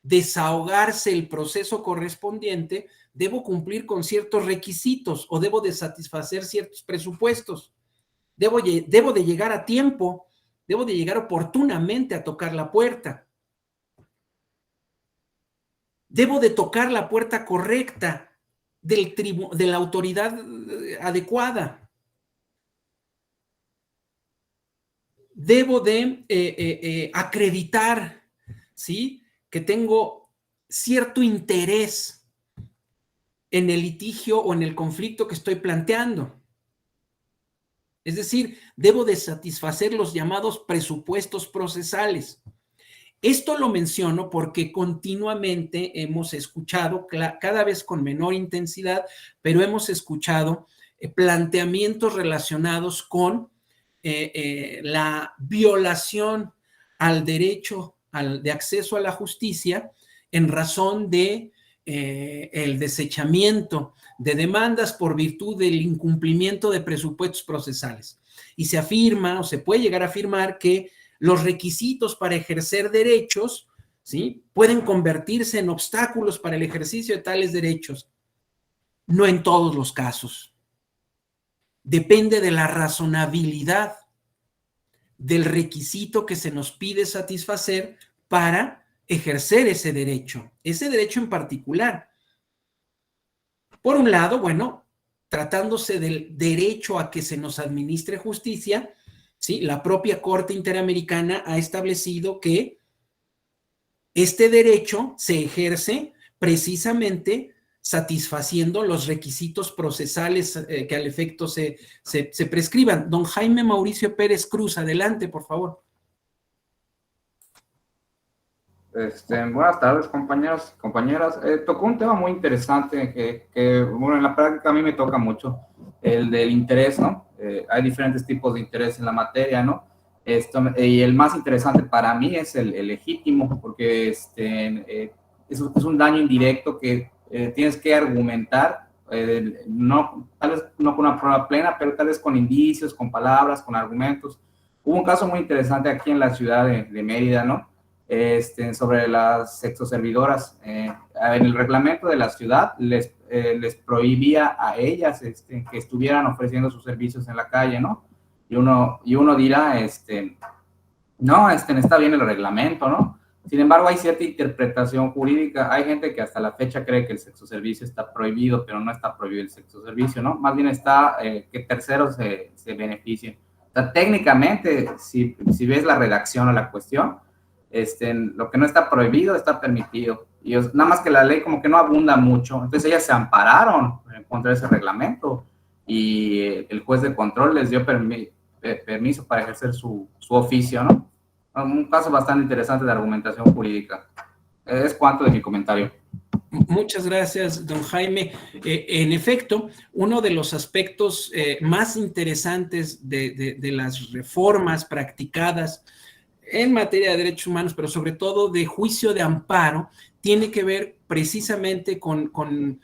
desahogarse el proceso correspondiente, debo cumplir con ciertos requisitos o debo de satisfacer ciertos presupuestos. Debo de llegar a tiempo, debo de llegar oportunamente a tocar la puerta. Debo de tocar la puerta correcta de la autoridad adecuada. Debo de acreditar, ¿sí?, que tengo cierto interés en el litigio o en el conflicto que estoy planteando. Es decir, debo de satisfacer los llamados presupuestos procesales. Esto lo menciono porque continuamente hemos escuchado, cada vez con menor intensidad, pero hemos escuchado planteamientos relacionados con la violación al derecho de acceso a la justicia en razón de el desechamiento de demandas por virtud del incumplimiento de presupuestos procesales. Y se afirma o se puede llegar a afirmar que los requisitos para ejercer derechos, ¿sí?, pueden convertirse en obstáculos para el ejercicio de tales derechos. No en todos los casos. Depende de la razonabilidad del requisito que se nos pide satisfacer para ejercer ese derecho en particular. Por un lado, bueno, tratándose del derecho a que se nos administre justicia, ¿sí?, la propia Corte Interamericana ha establecido que este derecho se ejerce precisamente satisfaciendo los requisitos procesales que al efecto se prescriban. Don Jaime Mauricio Pérez Cruz, adelante, por favor. Buenas tardes, compañeros, compañeras. Tocó un tema muy interesante que, bueno, en la práctica a mí me toca mucho, el del interés, ¿no? Hay diferentes tipos de interés en la materia, ¿no? Y el más interesante para mí es el legítimo, porque es un daño indirecto que tienes que argumentar, no, tal vez no con una prueba plena, pero tal vez con indicios, con palabras, con argumentos. Hubo un caso muy interesante aquí en la ciudad de Mérida, ¿no? Sobre las sexoservidoras. En el reglamento de la ciudad les prohibía a ellas que estuvieran ofreciendo sus servicios en la calle, ¿no? Y uno dirá, no, está bien el reglamento, ¿no? Sin embargo, hay cierta interpretación jurídica. Hay gente que hasta la fecha cree que el sexoservicio está prohibido, pero no está prohibido el sexoservicio, ¿no? Más bien está que terceros se beneficien. O sea, técnicamente, si ves la redacción o la cuestión, lo que no está prohibido está permitido. Y nada más que la ley como que no abunda mucho. Entonces ellas se ampararon contra ese reglamento y el juez de control les dio permiso para ejercer su oficio, ¿no? Un caso bastante interesante de argumentación jurídica. Es cuanto de mi comentario. Muchas gracias, don Jaime. En efecto, uno de los aspectos más interesantes de las reformas practicadas en materia de derechos humanos, pero sobre todo de juicio de amparo, tiene que ver precisamente con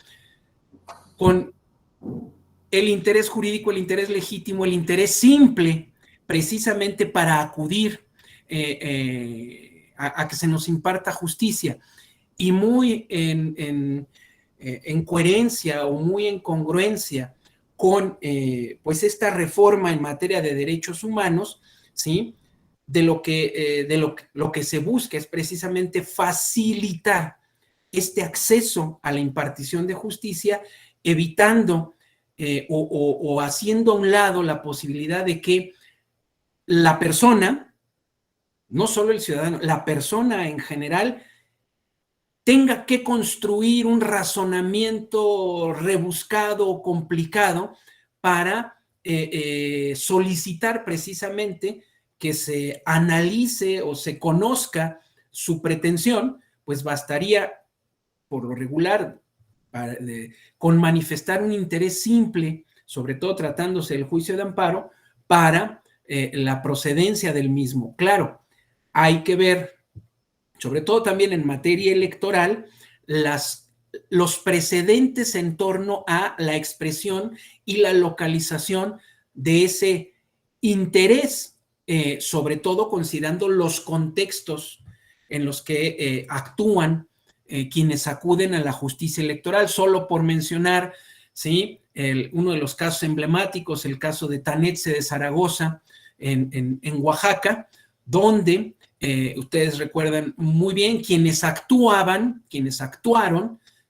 el interés jurídico, el interés legítimo, el interés simple, precisamente para acudir a que se nos imparta justicia. Y muy en coherencia o muy en congruencia con pues esta reforma en materia de derechos humanos, ¿sí?, de lo que se busca es precisamente facilitar este acceso a la impartición de justicia, evitando o haciendo a un lado la posibilidad de que la persona, no solo el ciudadano, la persona en general, tenga que construir un razonamiento rebuscado o complicado para solicitar precisamente que se analice o se conozca su pretensión. Pues bastaría por lo regular, con manifestar un interés simple, sobre todo tratándose del juicio de amparo, para la procedencia del mismo. Claro, hay que ver, sobre todo también en materia electoral, los precedentes en torno a la expresión y la localización de ese interés, sobre todo considerando los contextos en los que actúan quienes acuden a la justicia electoral. Solo por mencionar, ¿sí? Uno de los casos emblemáticos, el caso de Tanetse de Zaragoza en Oaxaca, donde ustedes recuerdan muy bien, quienes actuaron,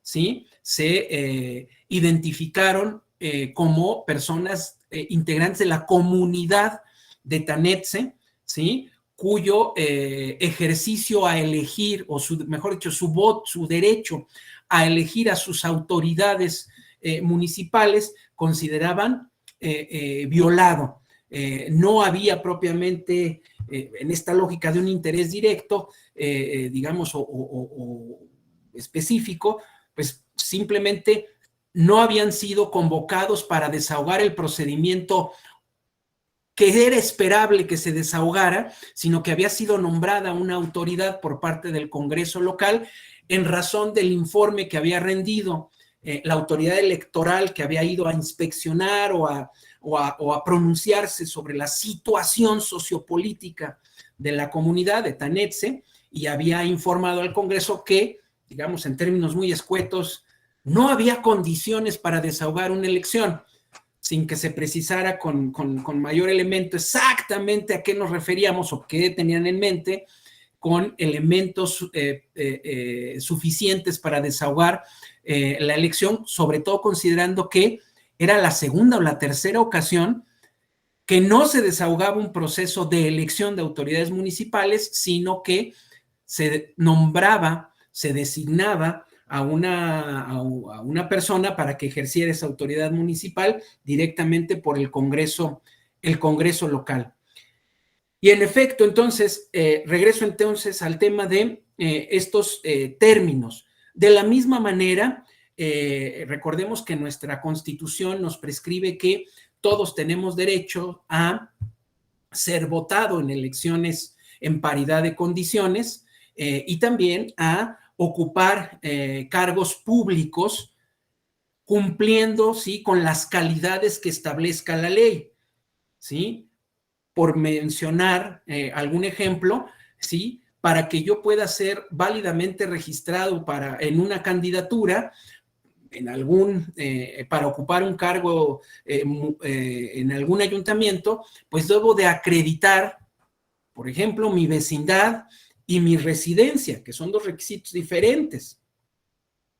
¿sí? Se identificaron como personas integrantes de la comunidad de Tanetse, ¿sí? Cuyo ejercicio a elegir, o mejor dicho, su voto, su derecho a elegir a sus autoridades municipales, consideraban violado. No había propiamente, en esta lógica de un interés directo, digamos, o específico, pues simplemente no habían sido convocados para desahogar el procedimiento que era esperable que se desahogara, sino que había sido nombrada una autoridad por parte del Congreso local en razón del informe que había rendido la autoridad electoral, que había ido a inspeccionar o a pronunciarse sobre la situación sociopolítica de la comunidad de Tanetse, y había informado al Congreso que, digamos, en términos muy escuetos, no había condiciones para desahogar una elección, sin que se precisara con mayor elemento exactamente a qué nos referíamos o qué tenían en mente, con elementos suficientes para desahogar la elección, sobre todo considerando que era la segunda o la tercera ocasión que no se desahogaba un proceso de elección de autoridades municipales, sino que se nombraba, se designaba a una persona para que ejerciera esa autoridad municipal directamente por el Congreso local. Y en efecto, entonces, regreso entonces al tema de estos términos. De la misma manera, recordemos que nuestra Constitución nos prescribe que todos tenemos derecho a ser votado en elecciones en paridad de condiciones y también a ocupar cargos públicos cumpliendo, ¿sí?, con las calidades que establezca la ley, ¿sí? Por mencionar algún ejemplo, ¿sí?, para que yo pueda ser válidamente registrado en una candidatura, para ocupar un cargo en algún ayuntamiento, pues debo de acreditar, por ejemplo, mi vecindad y mi residencia, que son dos requisitos diferentes,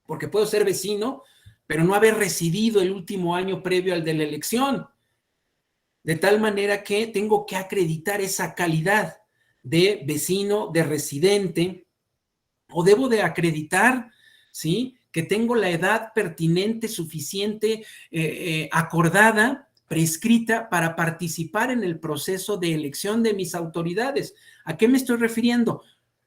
porque puedo ser vecino, pero no haber residido el último año previo al de la elección, de tal manera que tengo que acreditar esa calidad de vecino, de residente, o debo de acreditar, ¿sí?, que tengo la edad pertinente, suficiente, acordada, prescrita para participar en el proceso de elección de mis autoridades. ¿A qué me estoy refiriendo?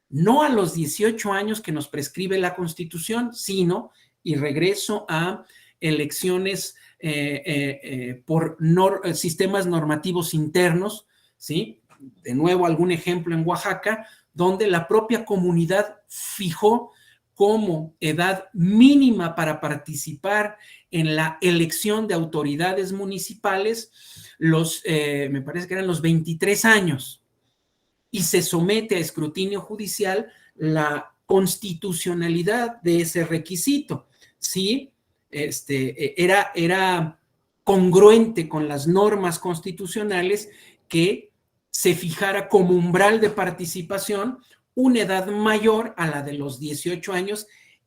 No a los 18 años que nos prescribe la Constitución, sino, y regreso a elecciones por sistemas normativos internos, ¿sí? De nuevo, algún ejemplo en Oaxaca, donde la propia comunidad fijó como edad mínima para participar en la elección de autoridades municipales me parece que eran los 23 años, y se somete a escrutinio judicial la constitucionalidad de ese requisito, ¿sí? Era congruente con las normas constitucionales que se fijara como umbral de participación una edad mayor a la de los 18 años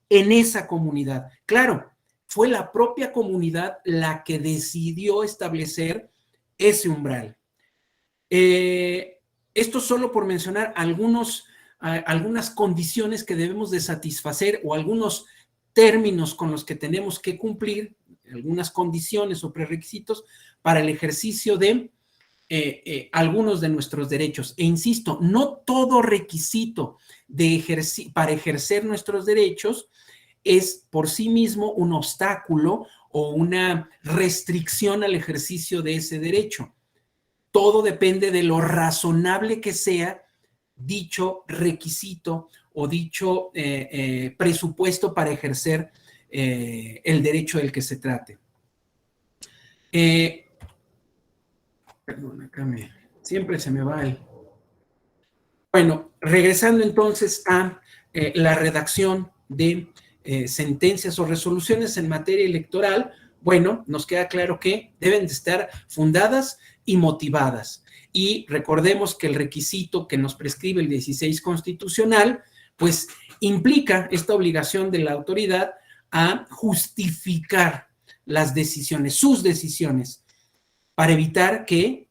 en esa comunidad. Claro, fue la propia comunidad la que decidió establecer ese umbral. Esto solo por mencionar algunas condiciones que debemos de satisfacer o algunos términos con los que tenemos que cumplir, algunas condiciones o prerequisitos para el ejercicio de algunos de nuestros derechos. E insisto, no todo requisito para ejercer nuestros derechos es por sí mismo un obstáculo o una restricción al ejercicio de ese derecho. Todo depende de lo razonable que sea dicho requisito o dicho presupuesto para ejercer el derecho del que se trate. Perdón, acá siempre se me va el... Bueno, regresando entonces a la redacción de sentencias o resoluciones en materia electoral, bueno, nos queda claro que deben de estar fundadas y motivadas. Y recordemos que el requisito que nos prescribe el 16 constitucional, pues implica esta obligación de la autoridad a justificar las decisiones, sus decisiones, para evitar que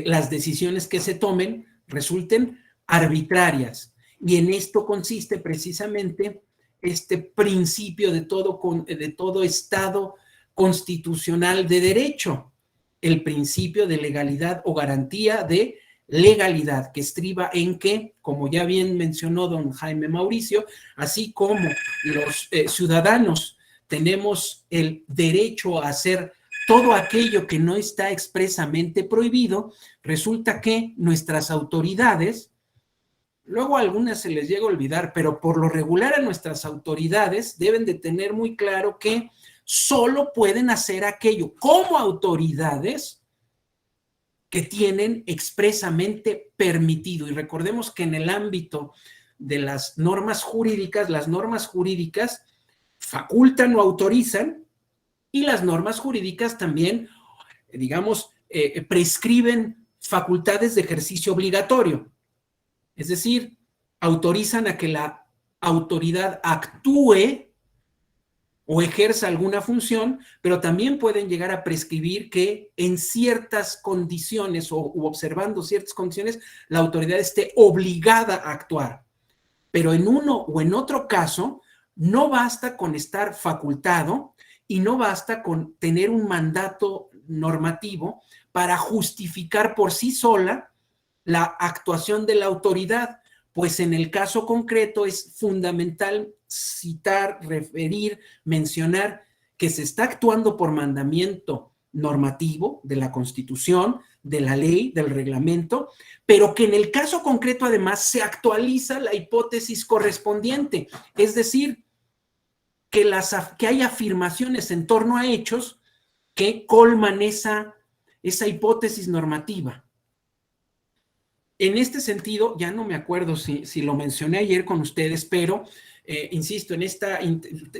las decisiones que se tomen resulten arbitrarias. Y en esto consiste precisamente este principio de todo Estado constitucional de derecho, el principio de legalidad o garantía de legalidad, que estriba en que, como ya bien mencionó don Jaime Mauricio, así como los ciudadanos tenemos el derecho a hacer todo aquello que no está expresamente prohibido, resulta que nuestras autoridades, luego a algunas se les llega a olvidar, pero por lo regular a nuestras autoridades deben de tener muy claro que solo pueden hacer aquello como autoridades que tienen expresamente permitido. Y recordemos que en el ámbito de las normas jurídicas facultan o autorizan, y las normas jurídicas también, digamos, prescriben facultades de ejercicio obligatorio. Es decir, autorizan a que la autoridad actúe o ejerza alguna función, pero también pueden llegar a prescribir que en ciertas condiciones o observando ciertas condiciones, la autoridad esté obligada a actuar. Pero en uno o en otro caso, no basta con estar facultado y no basta con tener un mandato normativo para justificar por sí sola la actuación de la autoridad, pues en el caso concreto es fundamental citar, referir, mencionar que se está actuando por mandamiento normativo de la Constitución, de la ley, del reglamento, pero que en el caso concreto además se actualiza la hipótesis correspondiente, es decir, que hay afirmaciones en torno a hechos que colman esa hipótesis normativa. En este sentido, ya no me acuerdo si lo mencioné ayer con ustedes, pero insisto,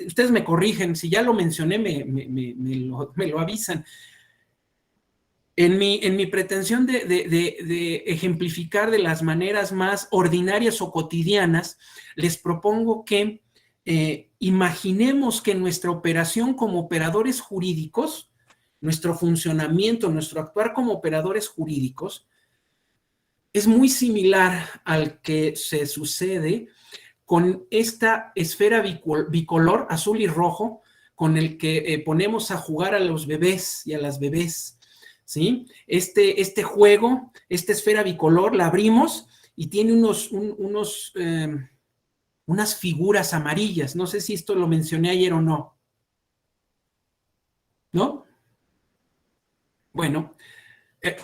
ustedes me corrigen, si ya lo mencioné, me lo avisan. En mi pretensión de ejemplificar de las maneras más ordinarias o cotidianas, les propongo que imaginemos que nuestra operación como operadores jurídicos, nuestro funcionamiento, nuestro actuar como operadores jurídicos, es muy similar al que se sucede con esta esfera bicolor, azul y rojo, con el que ponemos a jugar a los bebés y a las bebés, ¿sí? Este juego, esta esfera bicolor, la abrimos y tiene unas figuras amarillas. No sé si esto lo mencioné ayer o no. ¿No? Bueno,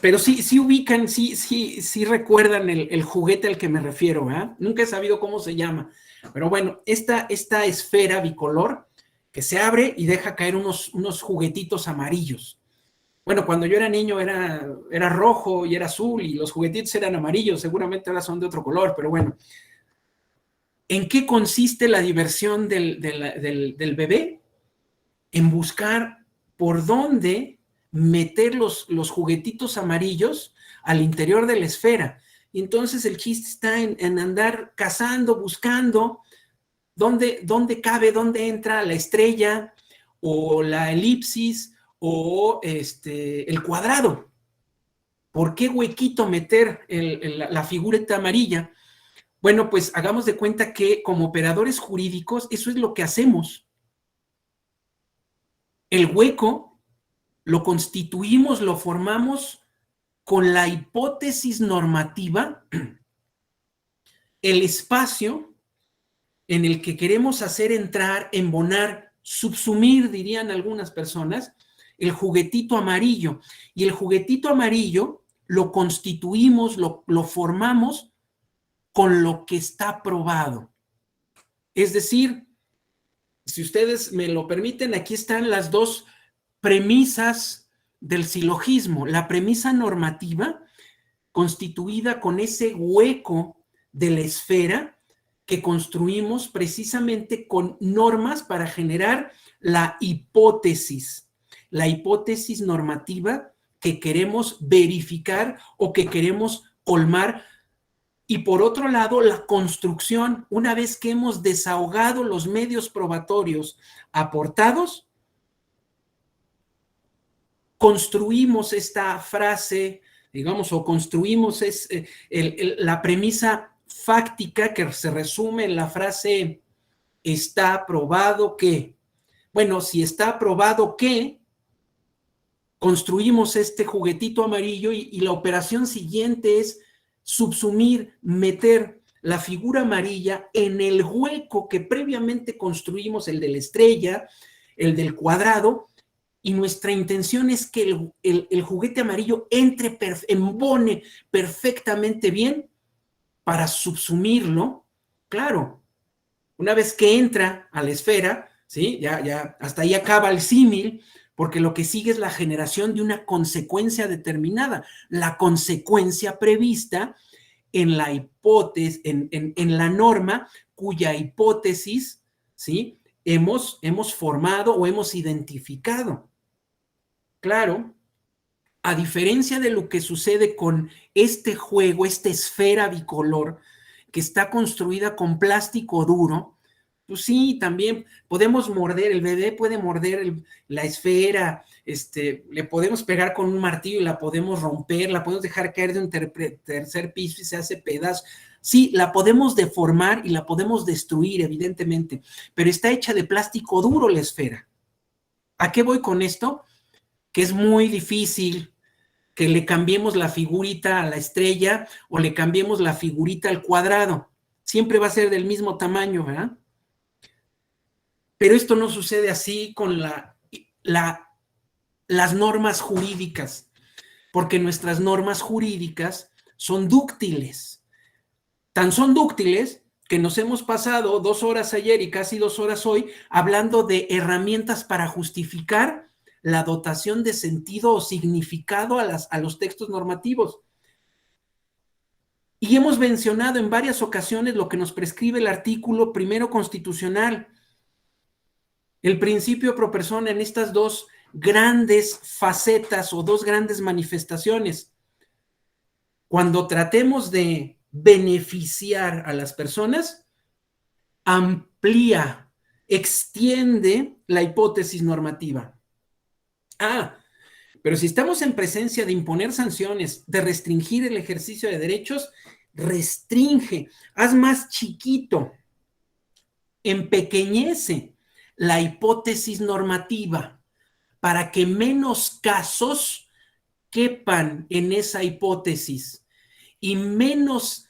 pero sí ubican, sí recuerdan el juguete al que me refiero, ¿verdad? Nunca he sabido cómo se llama. Pero bueno, esta esfera bicolor que se abre y deja caer unos juguetitos amarillos. Bueno, cuando yo era niño era rojo y era azul y los juguetitos eran amarillos, seguramente ahora son de otro color, pero bueno. ¿En qué consiste la diversión del bebé? En buscar por dónde meter los juguetitos amarillos al interior de la esfera. Y entonces el chiste está en andar cazando, buscando dónde cabe, dónde entra la estrella o la elipsis o el cuadrado. ¿Por qué huequito meter la figurita amarilla? Bueno, pues hagamos de cuenta que como operadores jurídicos eso es lo que hacemos. El hueco lo constituimos, lo formamos con la hipótesis normativa, el espacio en el que queremos hacer entrar, embonar, subsumir, dirían algunas personas, el juguetito amarillo. Y el juguetito amarillo lo constituimos, lo formamos con lo que está probado. Es decir, si ustedes me lo permiten, aquí están las dos premisas del silogismo. La premisa normativa, constituida con ese hueco de la esfera que construimos precisamente con normas para generar la hipótesis normativa que queremos verificar o que queremos colmar. Y por otro lado, la construcción, una vez que hemos desahogado los medios probatorios aportados, construimos esta frase, digamos, o construimos la premisa fáctica que se resume en la frase está probado que. Bueno, si está probado que, construimos este juguetito amarillo y la operación siguiente es subsumir, meter la figura amarilla en el hueco que previamente construimos, el de la estrella, el del cuadrado, y nuestra intención es que el juguete amarillo embone perfectamente bien para subsumirlo. Claro, una vez que entra a la esfera, ¿sí? Ya hasta ahí acaba el símil, porque lo que sigue es la generación de una consecuencia determinada, la consecuencia prevista en la hipótesis, en la norma cuya hipótesis, ¿sí? hemos formado o hemos identificado. Claro, a diferencia de lo que sucede con este juego, esta esfera bicolor, que está construida con plástico duro, pues sí, también podemos morder, el bebé puede morder la esfera, le podemos pegar con un martillo y la podemos romper, la podemos dejar caer de un tercer piso y se hace pedazo. Sí, la podemos deformar y la podemos destruir, evidentemente, pero está hecha de plástico duro la esfera. ¿A qué voy con esto? Que es muy difícil que le cambiemos la figurita a la estrella o le cambiemos la figurita al cuadrado. Siempre va a ser del mismo tamaño, ¿verdad? Pero esto no sucede así con las normas jurídicas, porque nuestras normas jurídicas son dúctiles. Tan son dúctiles que nos hemos pasado 2 horas ayer y casi 2 horas hoy hablando de herramientas para justificar la dotación de sentido o significado a los textos normativos. Y hemos mencionado en varias ocasiones lo que nos prescribe el artículo primero constitucional, el principio pro persona en estas dos grandes facetas o dos grandes manifestaciones. Cuando tratemos de beneficiar a las personas, amplía, extiende la hipótesis normativa. Pero si estamos en presencia de imponer sanciones, de restringir el ejercicio de derechos, restringe, haz más chiquito, empequeñece la hipótesis normativa para que menos casos quepan en esa hipótesis y menos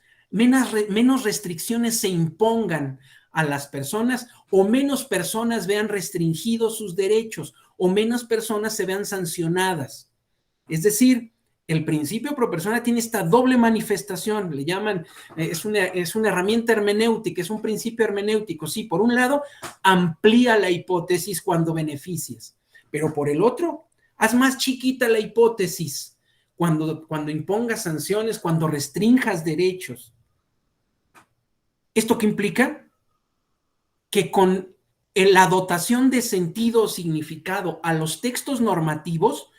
restricciones se impongan a las personas o menos personas vean restringidos sus derechos o menos personas se vean sancionadas. Es decir, el principio pro persona tiene esta doble manifestación, le llaman, es una herramienta hermenéutica, es un principio hermenéutico. Sí, por un lado, amplía la hipótesis cuando beneficias, pero por el otro, haz más chiquita la hipótesis cuando impongas sanciones, cuando restrinjas derechos. ¿Esto qué implica? Que con la dotación de sentido o significado a los textos normativos,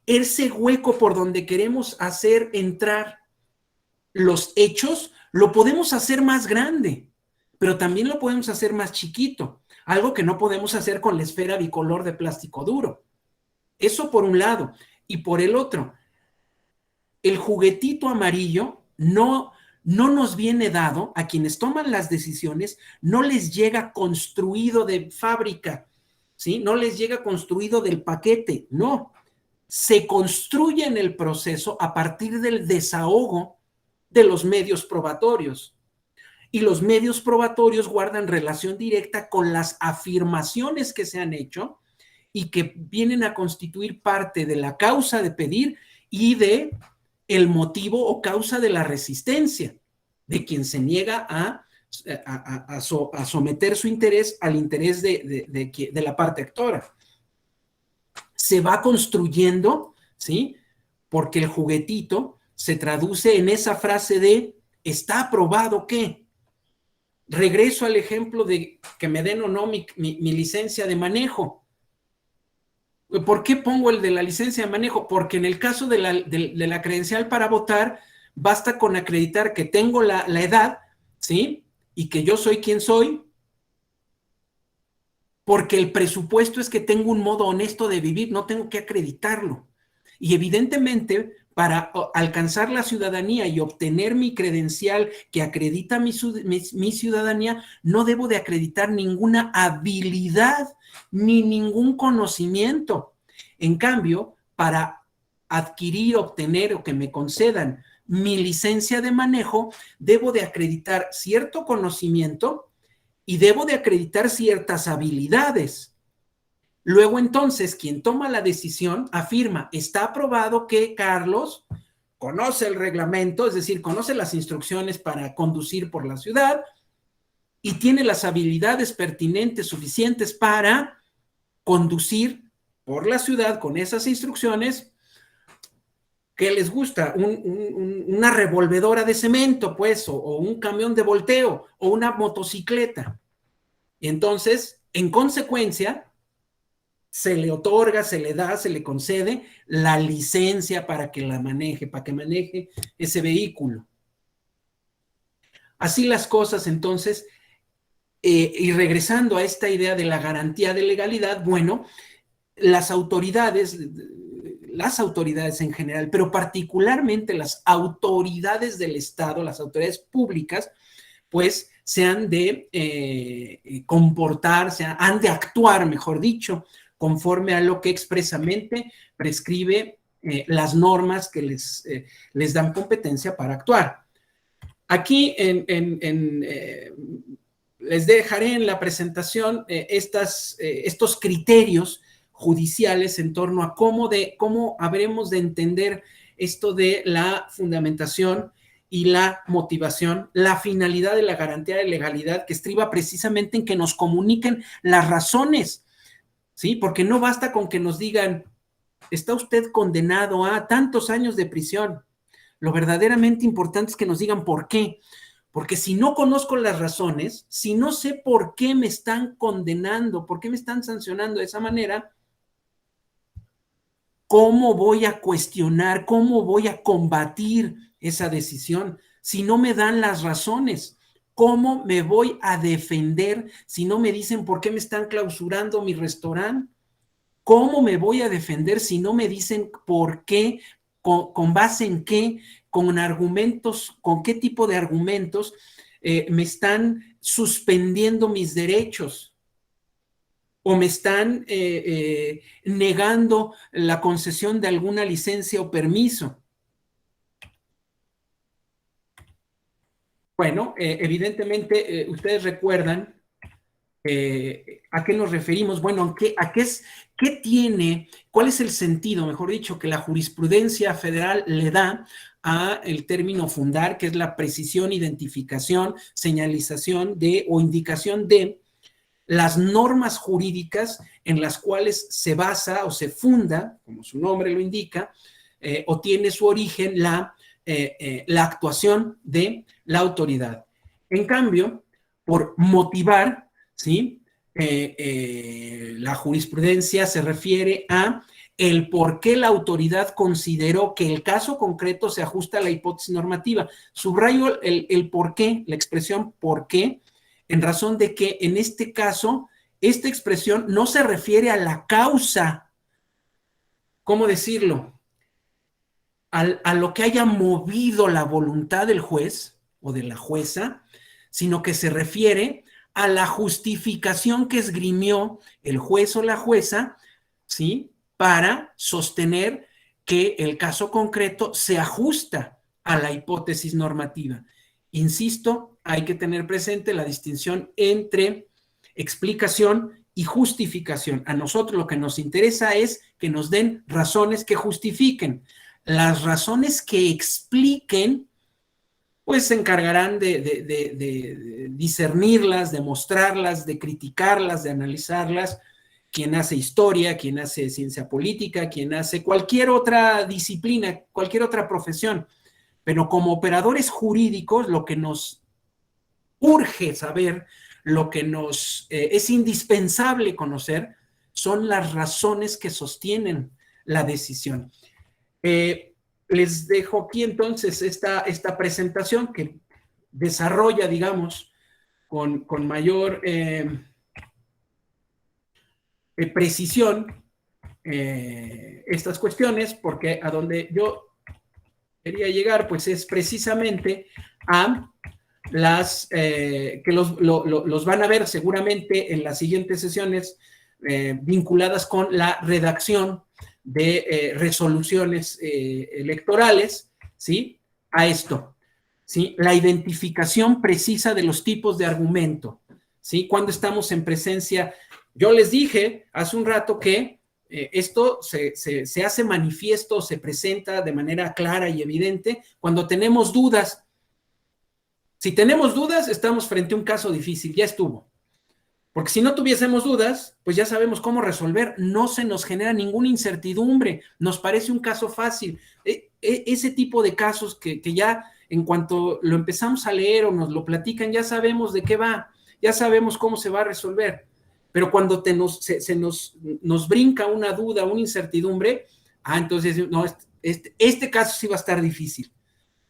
ese hueco por donde queremos hacer entrar los hechos, lo podemos hacer más grande, pero también lo podemos hacer más chiquito, algo que no podemos hacer con la esfera bicolor de plástico duro. Eso por un lado. Y por el otro, el juguetito amarillo no nos viene dado a quienes toman las decisiones, no les llega construido de fábrica, ¿sí? No les llega construido del paquete, no. Se construye en el proceso a partir del desahogo de los medios probatorios. y los medios probatorios guardan relación directa con las afirmaciones que se han hecho y que vienen a constituir parte de la causa de pedir y de el motivo o causa de la resistencia de quien se niega a someter su interés al interés de la parte actora. Se va construyendo, ¿sí? Porque el juguetito se traduce en esa frase de ¿está aprobado qué? Regreso al ejemplo de que me den o no mi licencia de manejo. ¿Por qué pongo el de la licencia de manejo? Porque en el caso de la credencial para votar, basta con acreditar que tengo la edad, ¿sí? Y que yo soy quien soy, porque el presupuesto es que tengo un modo honesto de vivir, no tengo que acreditarlo. Y evidentemente, para alcanzar la ciudadanía y obtener mi credencial que acredita mi ciudadanía, no debo de acreditar ninguna habilidad ni ningún conocimiento. En cambio, para adquirir, obtener o que me concedan mi licencia de manejo, debo de acreditar cierto conocimiento y debo de acreditar ciertas habilidades. Luego entonces, quien toma la decisión afirma, está aprobado que Carlos conoce el reglamento, es decir, conoce las instrucciones para conducir por la ciudad y tiene las habilidades pertinentes suficientes para conducir por la ciudad con esas instrucciones. ¿Qué les gusta? Una revolvedora de cemento, pues, o un camión de volteo, o una motocicleta. Y entonces, en consecuencia, se le otorga, se le da, se le concede la licencia para que la maneje, para que maneje ese vehículo. Así las cosas, entonces, y regresando a esta idea de la garantía de legalidad, bueno, las autoridades en general, pero particularmente las autoridades del Estado, las autoridades públicas, pues se han de comportar, han de actuar, mejor dicho, conforme a lo que expresamente prescribe las normas que les dan competencia para actuar. Aquí les dejaré en la presentación estos criterios judiciales en torno a cómo habremos de entender esto de la fundamentación y la motivación, la finalidad de la garantía de legalidad, que estriba precisamente en que nos comuniquen las razones, ¿sí? Porque no basta con que nos digan, está usted condenado a tantos años de prisión. Lo verdaderamente importante es que nos digan por qué. Porque si no conozco las razones, si no sé por qué me están condenando, por qué me están sancionando de esa manera, ¿cómo voy a cuestionar, cómo voy a combatir esa decisión si no me dan las razones? ¿Cómo me voy a defender si no me dicen por qué me están clausurando mi restaurante? ¿Cómo me voy a defender si no me dicen por qué, con base en qué, con argumentos, con qué tipo de argumentos me están suspendiendo mis derechos? ¿O me están negando la concesión de alguna licencia o permiso? Bueno, evidentemente ustedes recuerdan ¿a qué nos referimos? Bueno, ¿qué tiene, cuál es el sentido, mejor dicho, que la jurisprudencia federal le da a el término fundar, que es la precisión, identificación, señalización de o indicación de las normas jurídicas en las cuales se basa o se funda, como su nombre lo indica, o tiene su origen la actuación de la autoridad. En cambio, por motivar, ¿sí? La jurisprudencia se refiere a el por qué la autoridad consideró que el caso concreto se ajusta a la hipótesis normativa. Subrayo el por qué, la expresión por qué, en razón de que en este caso, esta expresión no se refiere a la causa, ¿cómo decirlo? A lo que haya movido la voluntad del juez o de la jueza, sino que se refiere a la justificación que esgrimió el juez o la jueza, ¿sí? Para sostener que el caso concreto se ajusta a la hipótesis normativa. Insisto, hay que tener presente la distinción entre explicación y justificación. A nosotros lo que nos interesa es que nos den razones que justifiquen. Las razones que expliquen, pues se encargarán de discernirlas, de mostrarlas, de criticarlas, de analizarlas, quien hace historia, quien hace ciencia política, quien hace cualquier otra disciplina, cualquier otra profesión. Pero como operadores jurídicos, lo que nos urge saber, lo que nos es indispensable conocer, son las razones que sostienen la decisión. Les dejo aquí entonces esta presentación que desarrolla, digamos, con mayor precisión estas cuestiones, porque a donde yo quería llegar, pues es precisamente a las que los van a ver seguramente en las siguientes sesiones vinculadas con la redacción de resoluciones electorales, ¿sí? A esto, ¿sí? La identificación precisa de los tipos de argumento, ¿sí? Cuando estamos en presencia, yo les dije hace un rato que esto se hace manifiesto, se presenta de manera clara y evidente cuando tenemos dudas. Si tenemos dudas, estamos frente a un caso difícil, ya estuvo. Porque si no tuviésemos dudas, pues ya sabemos cómo resolver, no se nos genera ninguna incertidumbre, nos parece un caso fácil. Ese tipo de casos que ya en cuanto lo empezamos a leer o nos lo platican, ya sabemos de qué va, ya sabemos cómo se va a resolver. Pero cuando nos brinca una duda, una incertidumbre, entonces, no, este caso sí va a estar difícil,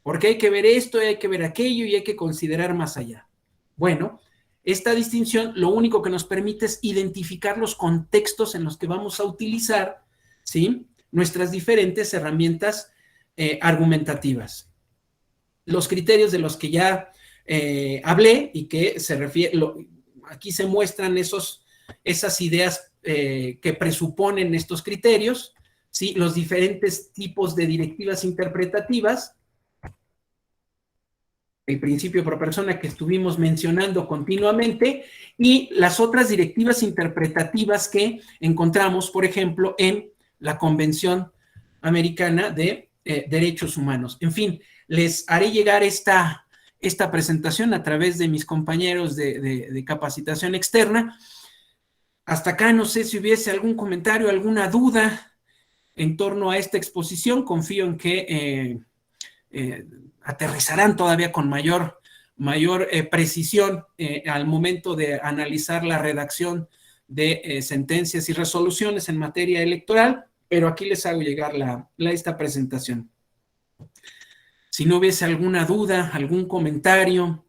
porque hay que ver esto, hay que ver aquello y hay que considerar más allá. Bueno, esta distinción lo único que nos permite es identificar los contextos en los que vamos a utilizar, ¿sí?, nuestras diferentes herramientas argumentativas. Los criterios de los que ya hablé y que se refiere, aquí se muestran esas ideas que presuponen estos criterios, ¿sí?, los diferentes tipos de directivas interpretativas, el principio pro persona que estuvimos mencionando continuamente, y las otras directivas interpretativas que encontramos, por ejemplo, en la Convención Americana de Derechos Humanos. En fin, les haré llegar esta presentación a través de mis compañeros de capacitación externa. Hasta acá no sé si hubiese algún comentario, alguna duda en torno a esta exposición. Confío en que aterrizarán todavía con mayor precisión al momento de analizar la redacción de sentencias y resoluciones en materia electoral, pero aquí les hago llegar esta presentación. Si no hubiese alguna duda, algún comentario,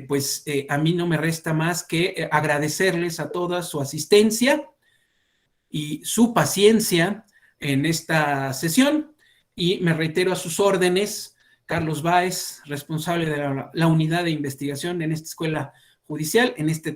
pues a mí no me resta más que agradecerles a todas su asistencia y su paciencia en esta sesión, y me reitero a sus órdenes. Carlos Báez, responsable de la unidad de investigación en esta escuela judicial, en este